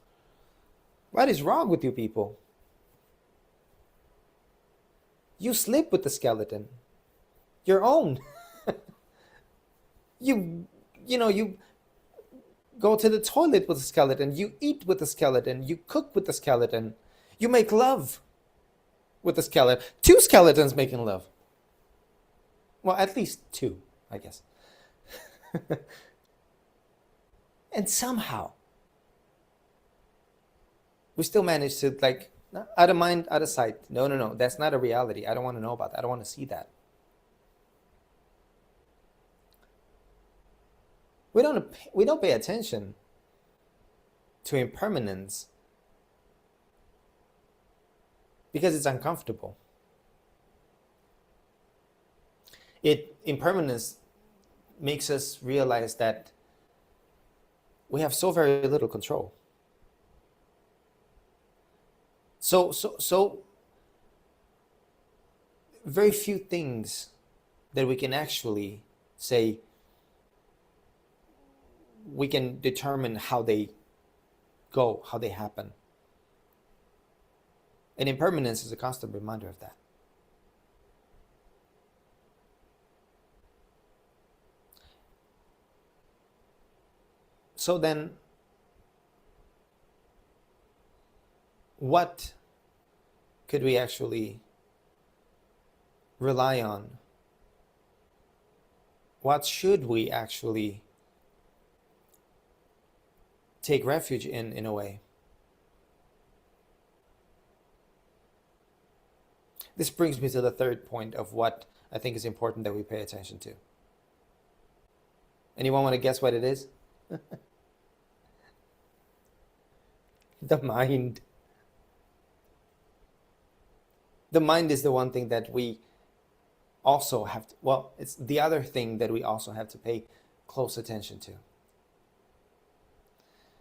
"What is wrong with you people? You sleep with the skeleton, your own. You go to the toilet with the skeleton, you eat with the skeleton, you cook with the skeleton, you make love with the skeleton. 2 skeletons making love. Well, at least 2, I guess." And somehow, we still manage to, out of mind, out of sight. No, that's not a reality. I don't want to know about that. I don't want to see that. We don't pay attention to impermanence because it's uncomfortable. Impermanence makes us realize that we have so very little control. So very few things that we can actually say we can determine how they go, how they happen. And impermanence is a constant reminder of that. So then, what could we actually rely on? What should we actually take refuge in a way? This brings me to the third point of what I think is important that we pay attention to. Anyone want to guess what it is? The mind. The mind is the one thing that we also have to, well, it's the other thing that we also have to pay close attention to.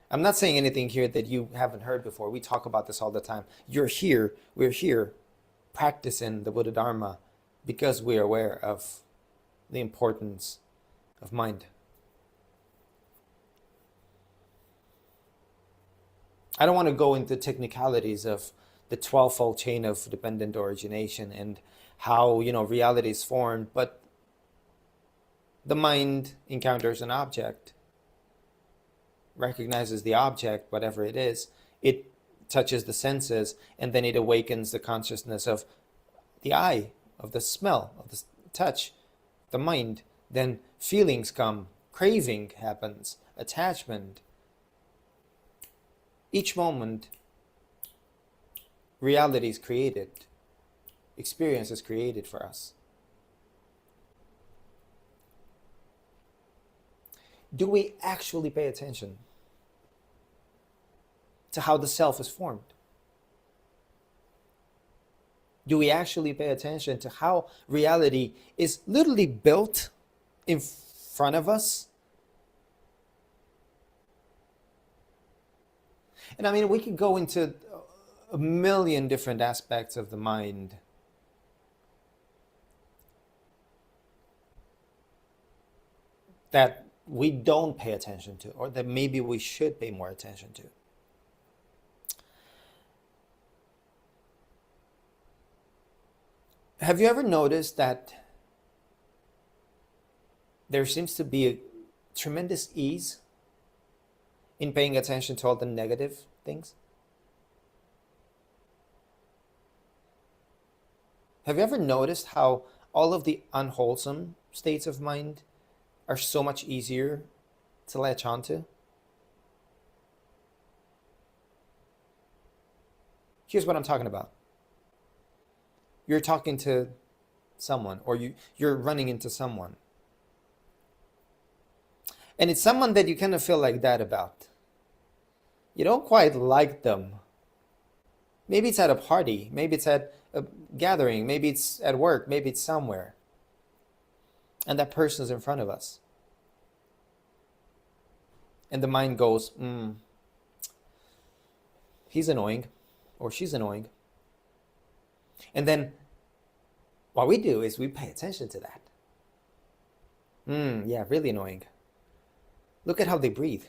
I'm not saying anything here that you haven't heard before. We talk about this all the time. We're here practicing the Buddha Dharma because we're aware of the importance of mind. I don't want to go into technicalities of the 12-fold chain of dependent origination and how, reality is formed, but the mind encounters an object, recognizes the object, whatever it is, it touches the senses, and then it awakens the consciousness of the eye, of the smell, of the touch, the mind. Then feelings come, craving happens, attachment. Each moment, reality is created, experience is created for us. Do we actually pay attention to how the self is formed? Do we actually pay attention to how reality is literally built in front of us? And I mean, we could go into a million different aspects of the mind. That we don't pay attention to, or that maybe we should pay more attention to. Have you ever noticed that there seems to be a tremendous ease in paying attention to all the negative things? Have you ever noticed how all of the unwholesome states of mind are so much easier to latch onto? Here's what I'm talking about. You're talking to someone, or you're running into someone. And it's someone that you kind of feel like that about. You don't quite like them. Maybe it's at a party, maybe it's at a gathering, maybe it's at work, maybe it's somewhere. And that person's in front of us. And the mind goes, he's annoying, or she's annoying. And then what we do is we pay attention to that. Yeah, really annoying. Look at how they breathe.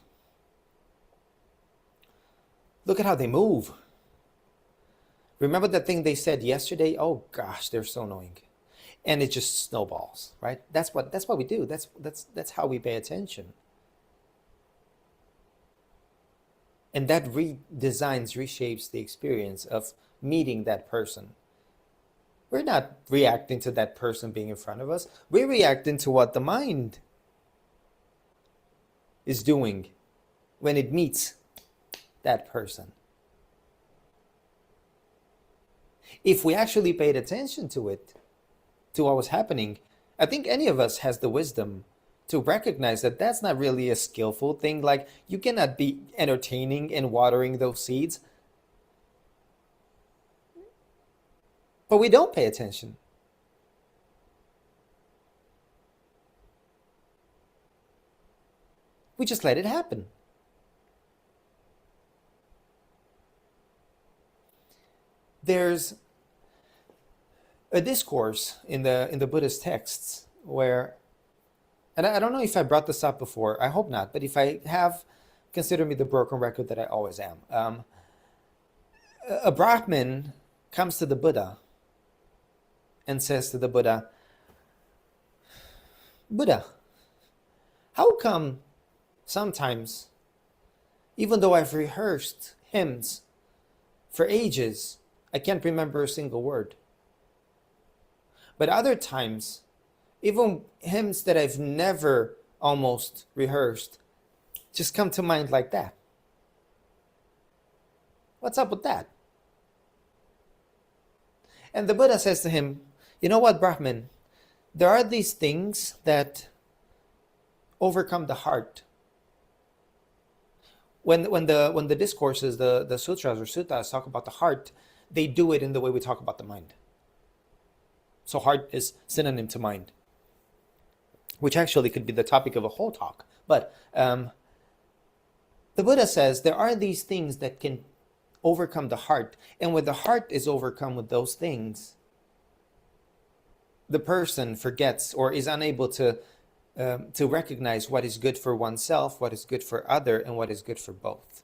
Look at how they move. Remember that thing they said yesterday? Oh gosh, they're so annoying. And it just snowballs, right? That's what we do. That's how we pay attention. And that redesigns, reshapes the experience of meeting that person. We're not reacting to that person being in front of us. We're reacting to what the mind is doing when it meets that person. If we actually paid attention to it, to what was happening, I think any of us has the wisdom to recognize that that's not really a skillful thing. Like, you cannot be entertaining and watering those seeds. But we don't pay attention. We just let it happen. There's a discourse in the Buddhist texts where, and I don't know if I brought this up before, I hope not, but if I have, consider me the broken record that I always am. A Brahmin comes to the Buddha and says to the Buddha, Buddha, how come sometimes, even though I've rehearsed hymns for ages, I can't remember a single word? But other times, even hymns that I've never almost rehearsed just come to mind like that. What's up with that? And the Buddha says to him, you know what, Brahmin? There are these things that overcome the heart. when the discourses, the sutras or suttas talk about the heart, they do it in the way we talk about the mind. So heart is synonym to mind, which actually could be the topic of a whole talk. But the Buddha says there are these things that can overcome the heart, and when the heart is overcome with those things, the person forgets or is unable to recognize what is good for oneself, what is good for other, and what is good for both.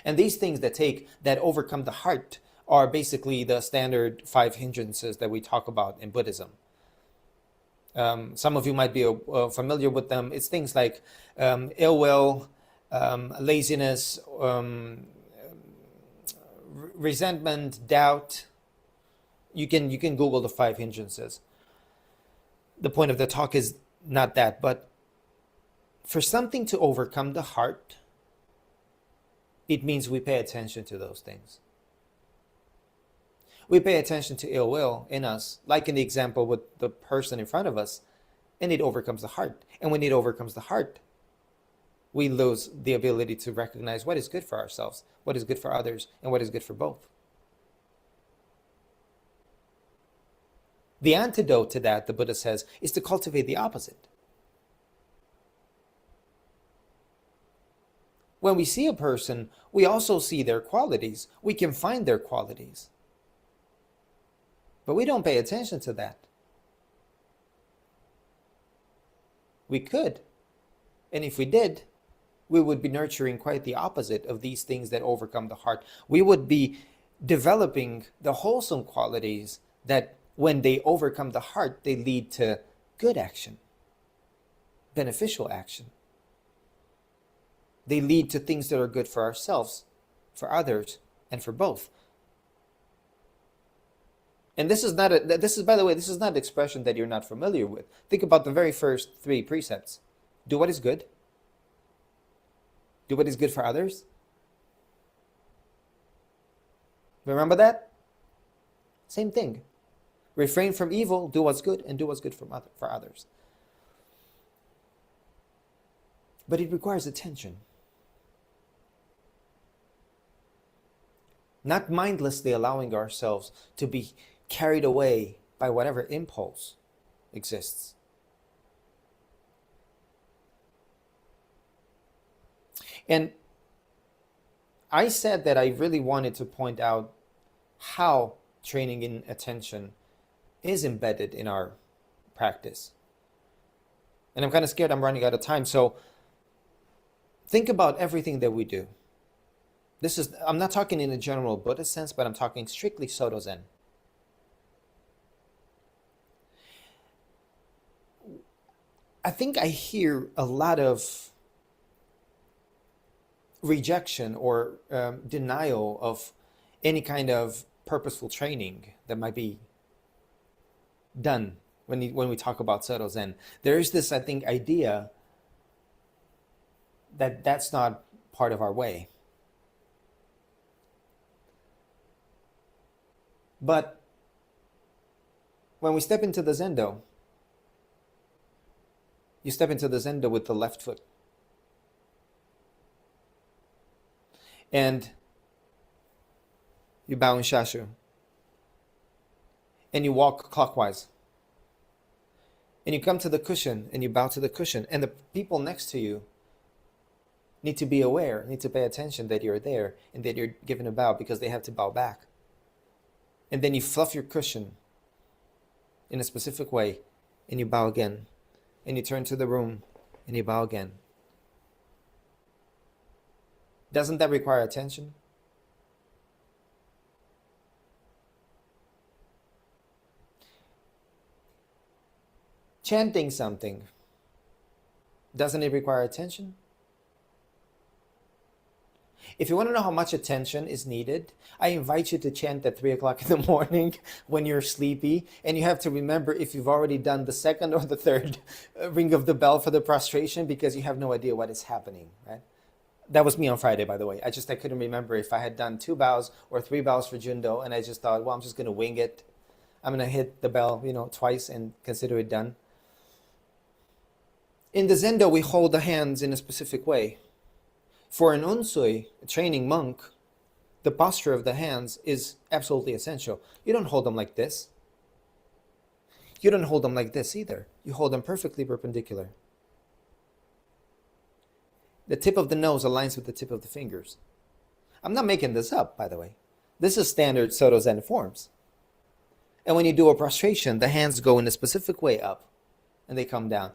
And these things that overcome the heart are basically the standard 5 hindrances that we talk about in Buddhism. Some of you might be familiar with them. It's things like ill will, laziness, resentment, doubt. You can Google the 5 hindrances. The point of the talk is not that, but for something to overcome the heart, it means we pay attention to those things. We pay attention to ill will in us, like in the example with the person in front of us, and it overcomes the heart. And when it overcomes the heart, we lose the ability to recognize what is good for ourselves, what is good for others, and what is good for both. The antidote to that, the Buddha says, is to cultivate the opposite. When we see a person, we also see their qualities. We can find their qualities. But we don't pay attention to that. We could. And if we did, we would be nurturing quite the opposite of these things that overcome the heart. We would be developing the wholesome qualities that when they overcome the heart, they lead to good action, beneficial action. They lead to things that are good for ourselves, for others, and for both. And this is, by the way, this is not an expression that you're not familiar with. Think about the very first 3 precepts. Do what is good. Do what is good for others. Remember that? Same thing. Refrain from evil, do what's good, and do what's good for others. But it requires attention. Not mindlessly allowing ourselves to be carried away by whatever impulse exists. And I said that I really wanted to point out how training in attention is embedded in our practice. And I'm kind of scared I'm running out of time. So think about everything that we do. I'm not talking in a general Buddhist sense, but I'm talking strictly Soto Zen. I think I hear a lot of rejection or denial of any kind of purposeful training that might be done when we talk about Soto Zen. There is this, I think, idea that that's not part of our way. But when we step into the Zendo, you step into the Zendo with the left foot. And you bow in Shashu. And you walk clockwise. And you come to the cushion and you bow to the cushion. And the people next to you need to be aware, need to pay attention that you're there and that you're given a bow because they have to bow back. And then you fluff your cushion in a specific way and you bow again. And you turn to the room and you bow again. Doesn't that require attention? Chanting something, doesn't it require attention? If you want to know how much attention is needed, I invite you to chant at 3 o'clock in the morning when you're sleepy, and you have to remember if you've already done the second or the third ring of the bell for the prostration because you have no idea what is happening, right? That was me on Friday, by the way. I couldn't remember if I had done 2 bows or 3 bows for Jundo, and I just thought, well, I'm just going to wing it. I'm going to hit the bell, twice and consider it done. In the Zendo, we hold the hands in a specific way. For an unsui, a training monk, the posture of the hands is absolutely essential. You don't hold them like this. You don't hold them like this either. You hold them perfectly perpendicular. The tip of the nose aligns with the tip of the fingers. I'm not making this up, by the way. This is standard Soto Zen forms. And when you do a prostration, the hands go in a specific way up and they come down.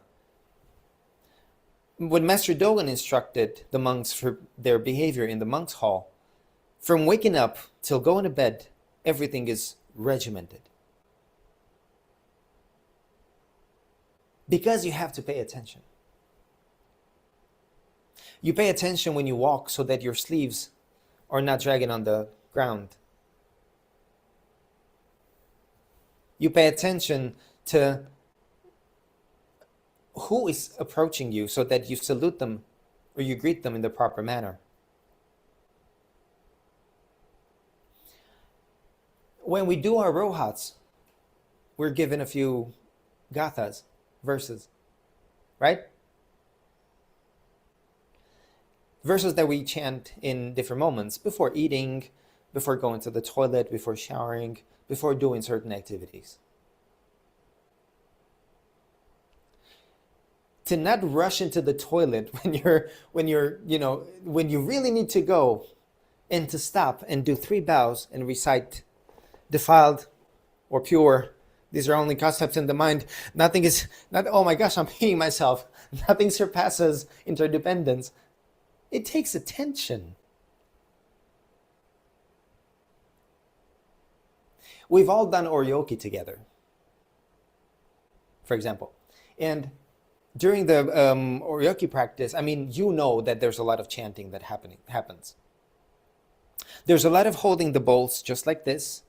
When Master Dogen instructed the monks for their behavior in the monks' hall, from waking up till going to bed, everything is regimented. Because you have to pay attention. You pay attention when you walk so that your sleeves are not dragging on the ground. You pay attention to who is approaching you so that you salute them or you greet them in the proper manner. When we do our rohats, we're given a few gathas, verses, right? Verses that we chant in different moments, before eating, before going to the toilet, before showering, before doing certain activities. To not rush into the toilet when you really need to go, and to stop and do 3 bows and recite defiled or pure. These are only concepts in the mind. Oh my gosh, I'm peeing myself. Nothing surpasses interdependence. It takes attention. We've all done oryoki together, for example. And during the oryoki practice, you know that there's a lot of chanting that happens. There's a lot of holding the bowls just like this,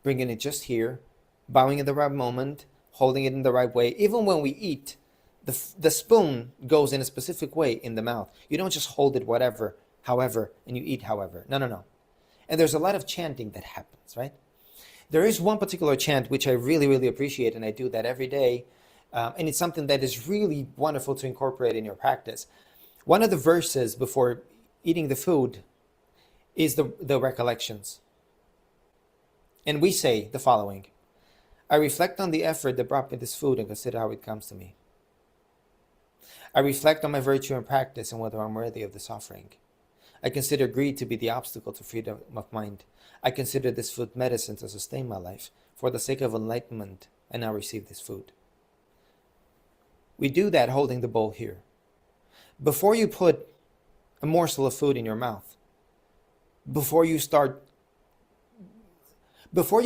bringing it just here, bowing at the right moment, holding it in the right way. Even when we eat, the spoon goes in a specific way in the mouth. You don't just hold it however, and you eat however. No. And there's a lot of chanting that happens, right? There is one particular chant which I really, really appreciate, and I do that every day. And it's something that is really wonderful to incorporate in your practice. One of the verses before eating the food is the recollections. And we say the following: I reflect on the effort that brought me this food and consider how it comes to me. I reflect on my virtue and practice and whether I'm worthy of this offering. I consider greed to be the obstacle to freedom of mind. I consider this food medicine to sustain my life. For the sake of enlightenment, I now receive this food. We do that holding the bowl here. Before you put a morsel of food in your mouth, before you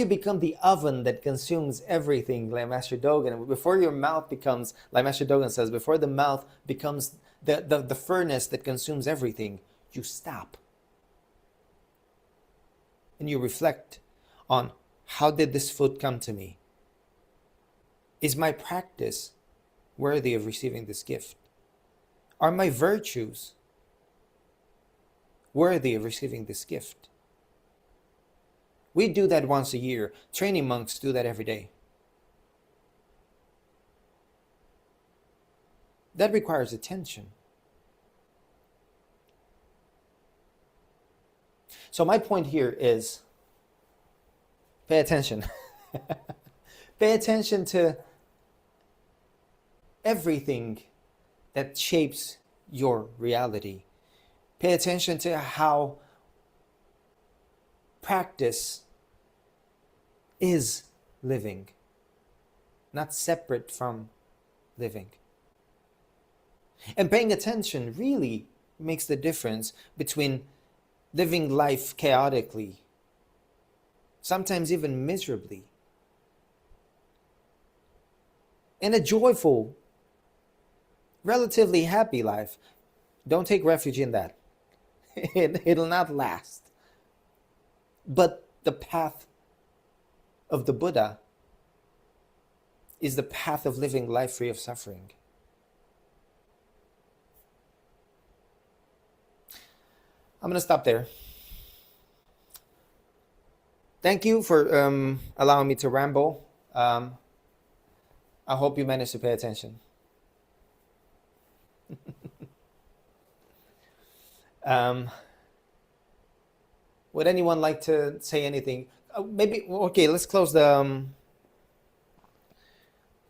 become the oven that consumes everything, like Master Dogen, before your mouth becomes, like Master Dogen says, before the mouth becomes the furnace that consumes everything, you stop. And you reflect on, how did this food come to me? Is my practice worthy of receiving this gift? Are my virtues worthy of receiving this gift? We do that once a year. Training monks do that every day. That requires attention. So my point here is, pay attention. Pay attention to everything that shapes your reality. Pay attention to how practice is living, not separate from living. And paying attention really makes the difference between living life chaotically, sometimes even miserably, and a joyful, relatively happy life. Don't take refuge in that. It'll not last. But the path of the Buddha is the path of living life free of suffering. I'm going to stop there. Thank you for allowing me to ramble. I hope you managed to pay attention. Um, would anyone like to say anything? Maybe, okay, let's close the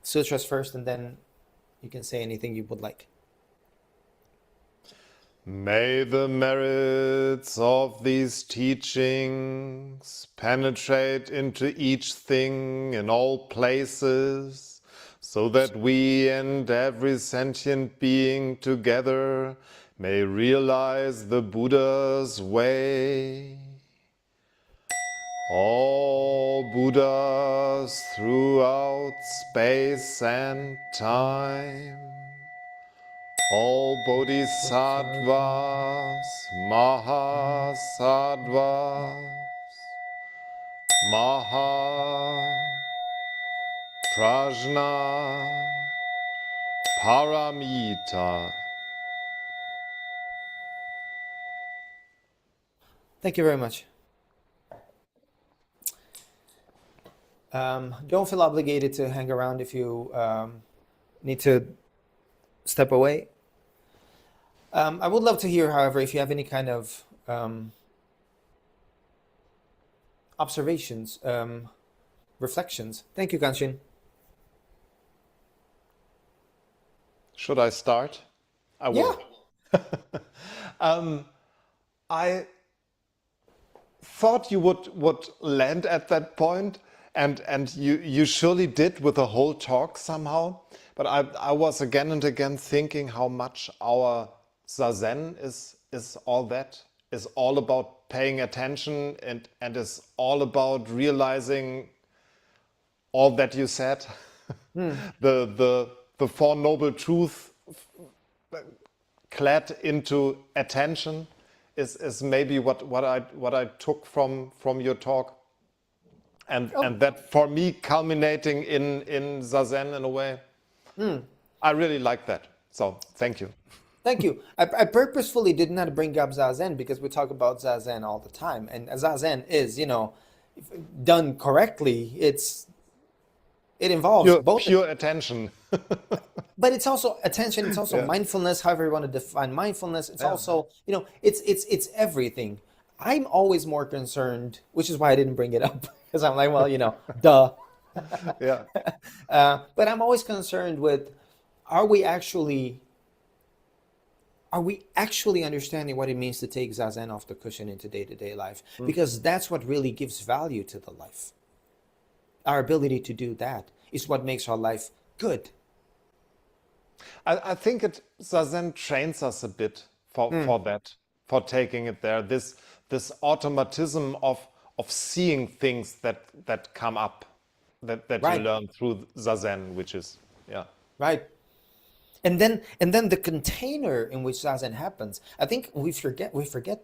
sutras first, and then you can say anything you would like. May the merits of these teachings penetrate into each thing in all places, so that we and every sentient being together may realize the Buddha's way. All Buddhas throughout space and time, all Bodhisattvas, Mahasattva's, Maha, Prajna, Paramita. Thank you very much. Don't feel obligated to hang around if you need to step away. I would love to hear, however, if you have any kind of observations, reflections. Thank you, Kanshin. Should I start? I will. I thought you would land at that point, and you surely did with the whole talk somehow. But I was again and again thinking how much our Zazen is all that, is all about paying attention, and is all about realizing all that you said. The Four Noble Truths clad into attention is maybe what I took from your talk, and that for me culminating in Zazen in a way. I really like that. So thank you. Thank you. I purposefully did not bring up Zazen because we talk about Zazen all the time, and Zazen is, done correctly, it involves both pure attention. but it's also attention, it's also mindfulness, however you want to define mindfulness. It's also, it's everything. I'm always more concerned, which is why I didn't bring it up, because I'm like, well, duh. Yeah. But I'm always concerned with, are we actually understanding what it means to take Zazen off the cushion into day-to-day life? Because that's what really gives value to the life. Our ability to do that is what makes our life good. I think Zazen trains us a bit for that, for taking it there. This automatism of seeing things that come up, that Right. you learn through Zazen, which is Right. And then the container in which Zazen happens, I think we forget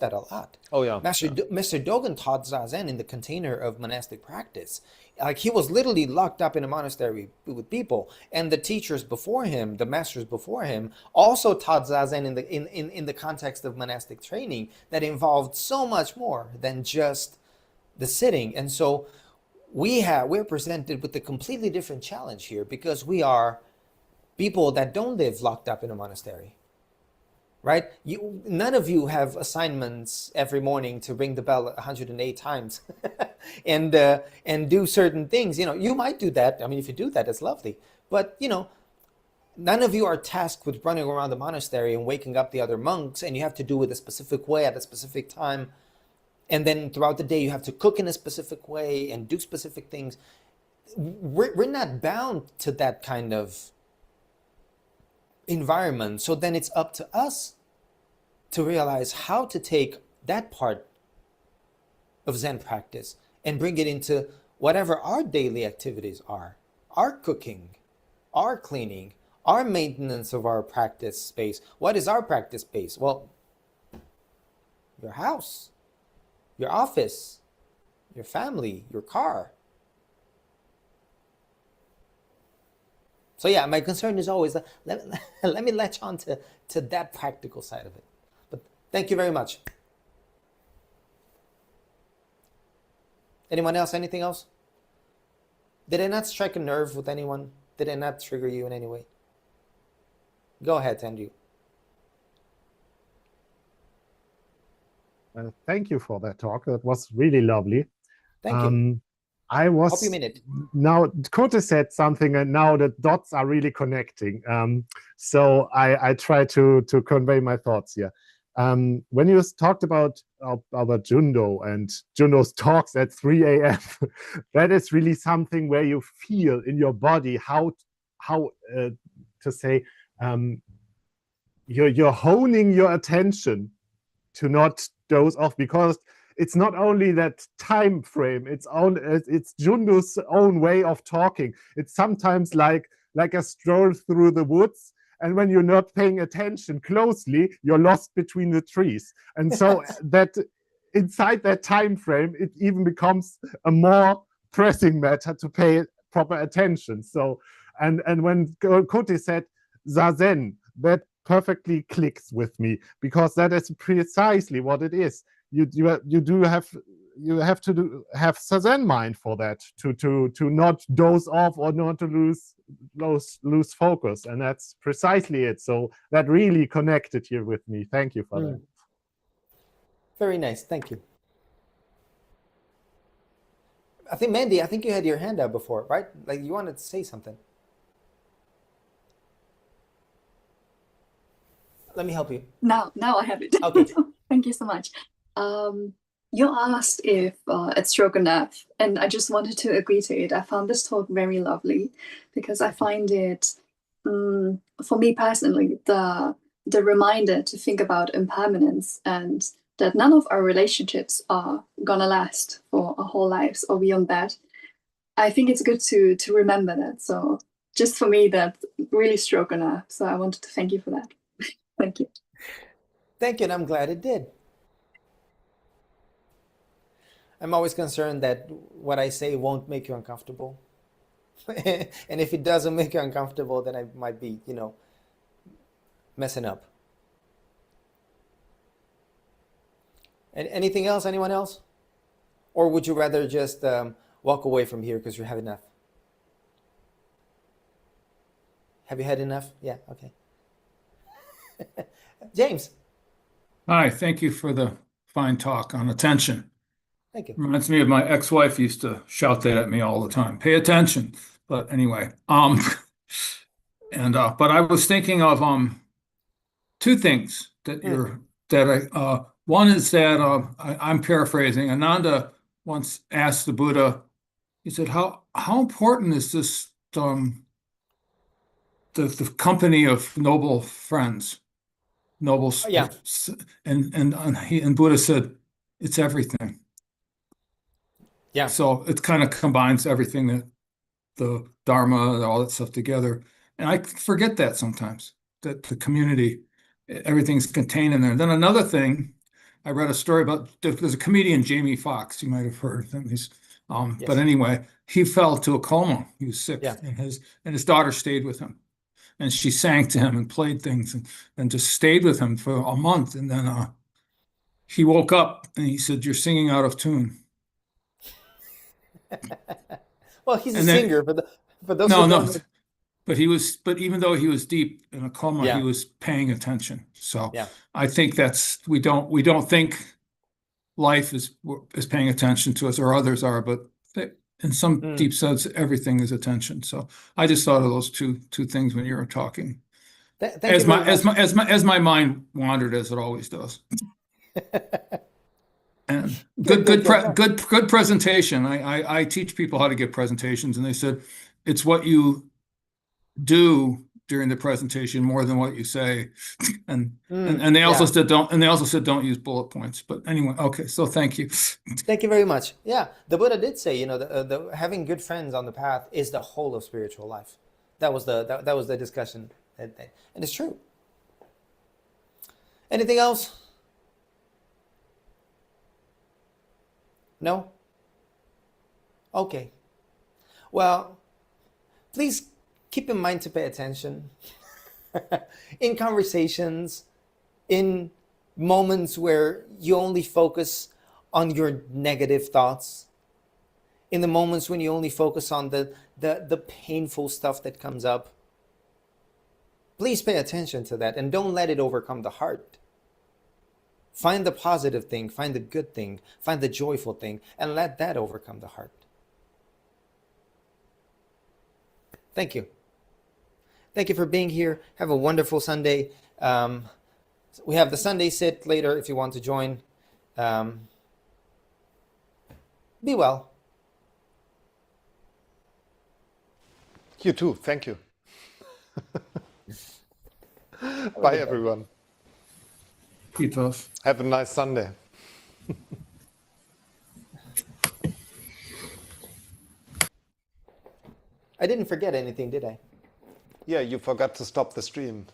that a lot. Oh, yeah. Mr. Dogen taught Zazen in the container of monastic practice. Like, he was literally locked up in a monastery with people, and the teachers before him, the masters before him, also taught Zazen in the context of monastic training that so much more than just the sitting. And so we're presented with a completely different challenge here, because we are people that don't live locked up in a monastery, right? None of you have assignments every morning to ring the bell 108 times and do certain things. You might do that. I mean, if you do that, it's lovely. But none of you are tasked with running around the monastery and waking up the other monks, and you have to do it a specific way at a specific time. And then throughout the day, you have to cook in a specific way and do specific things. We're not bound to that kind of environment. So then it's up to us to realize how to take that part of Zen practice and bring it into whatever our daily activities are. Our cooking, our cleaning, our maintenance of our practice space. What is our practice space? Well, your house, your office, your family, your car. So yeah, my concern is always, let me latch on to that practical side of it. But thank you very much. Anyone else? Anything else? Did I not strike a nerve with anyone? Did I not trigger you in any way? Go ahead, Tendu. Thank you for that talk. That was really lovely. Thank you. I Hope was you mean it. now Kote said something, and now the dots are really connecting. So I try to convey my thoughts here. When you talked about Jundo and Jundo's talks at 3 a.m., that is really something where you feel in your body how to say you're honing your attention to not doze off, because it's not only that time frame, it's Jundo's own way of talking. It's sometimes like a stroll through the woods, and when you're not paying attention closely, you're lost between the trees. And so that inside that time frame, it even becomes a more pressing matter to pay proper attention. So, and when Kote said Zazen, that perfectly clicks with me, because that is precisely what it is. You have to have Zazen mind for that, to not doze off or not to lose focus, and that's precisely it. So that really connected here with me. Thank you for that. Very nice, thank you. I think Mandy, I think you had your hand up before, right? Like you wanted to say something. Let me help you. Now I have it. Okay. Thank you so much. You asked if it's Stroganoff, and I just wanted to agree to it. I found this talk very lovely, because I find it, for me personally, the reminder to think about impermanence, and that none of our relationships are gonna last for our whole lives or beyond that. I think it's good to remember that. So just for me, that really Stroganoff. So I wanted to thank you for that. Thank you. Thank you, and I'm glad it did. I'm always concerned that what I say won't make you uncomfortable. And if it doesn't make you uncomfortable, then I might be, messing up. And anything else, anyone else? Or would you rather just walk away from here because you have enough? Have you had enough? Yeah, okay. James. Hi, thank you for the fine talk on attention. Thank you. Reminds me of my ex-wife used to shout that at me all the time. Pay attention. But anyway, but I was thinking of two things that one is that I'm paraphrasing. Ananda once asked the Buddha, he said, how important is this the company of noble friends? Noble, yeah. And Buddha said, it's everything. Yeah. So it kind of combines everything, that the Dharma and all that stuff together. And I forget that sometimes, that the community, everything's contained in there. And then another thing, I read a story about, there's a comedian, Jamie Foxx, you might have heard of him. He's, Yes. But anyway, he fell to a coma. He was sick, Yeah. and his daughter stayed with him. And she sang to him and played things and just stayed with him for a month. And then he woke up and he said, "You're singing out of tune." Well, he's a And then- singer, for those No, who no. don't. But even though he was deep in a coma, Yeah. he was paying attention. So Yeah. I think we don't think life is paying attention to us, or others are, but in some deep sense, everything is attention. So I just thought of those two things when you were talking. Thank you very much. As my mind wandered, as it always does. And good presentation. I teach people how to give presentations, and they said it's what you do during the presentation more than what you say. And they also said don't use bullet points. But anyway, okay. So thank you. Thank you very much. Yeah, the Buddha did say, the having good friends on the path is the whole of spiritual life. That was the discussion, and it's true. Anything else? No? Okay. Well, please keep in mind to pay attention in conversations, in moments where you only focus on your negative thoughts, in the moments when you only focus on the painful stuff that comes up. Please pay attention to that and don't let it overcome the heart. Find the positive thing, find the good thing, find the joyful thing, and let that overcome the heart. Thank you. Thank you for being here. Have a wonderful Sunday. We have the Sunday sit later if you want to join. Be well. You too. Thank you. Bye, everyone. Ethos. Have a nice Sunday. I didn't forget anything, did I? Yeah, you forgot to stop the stream.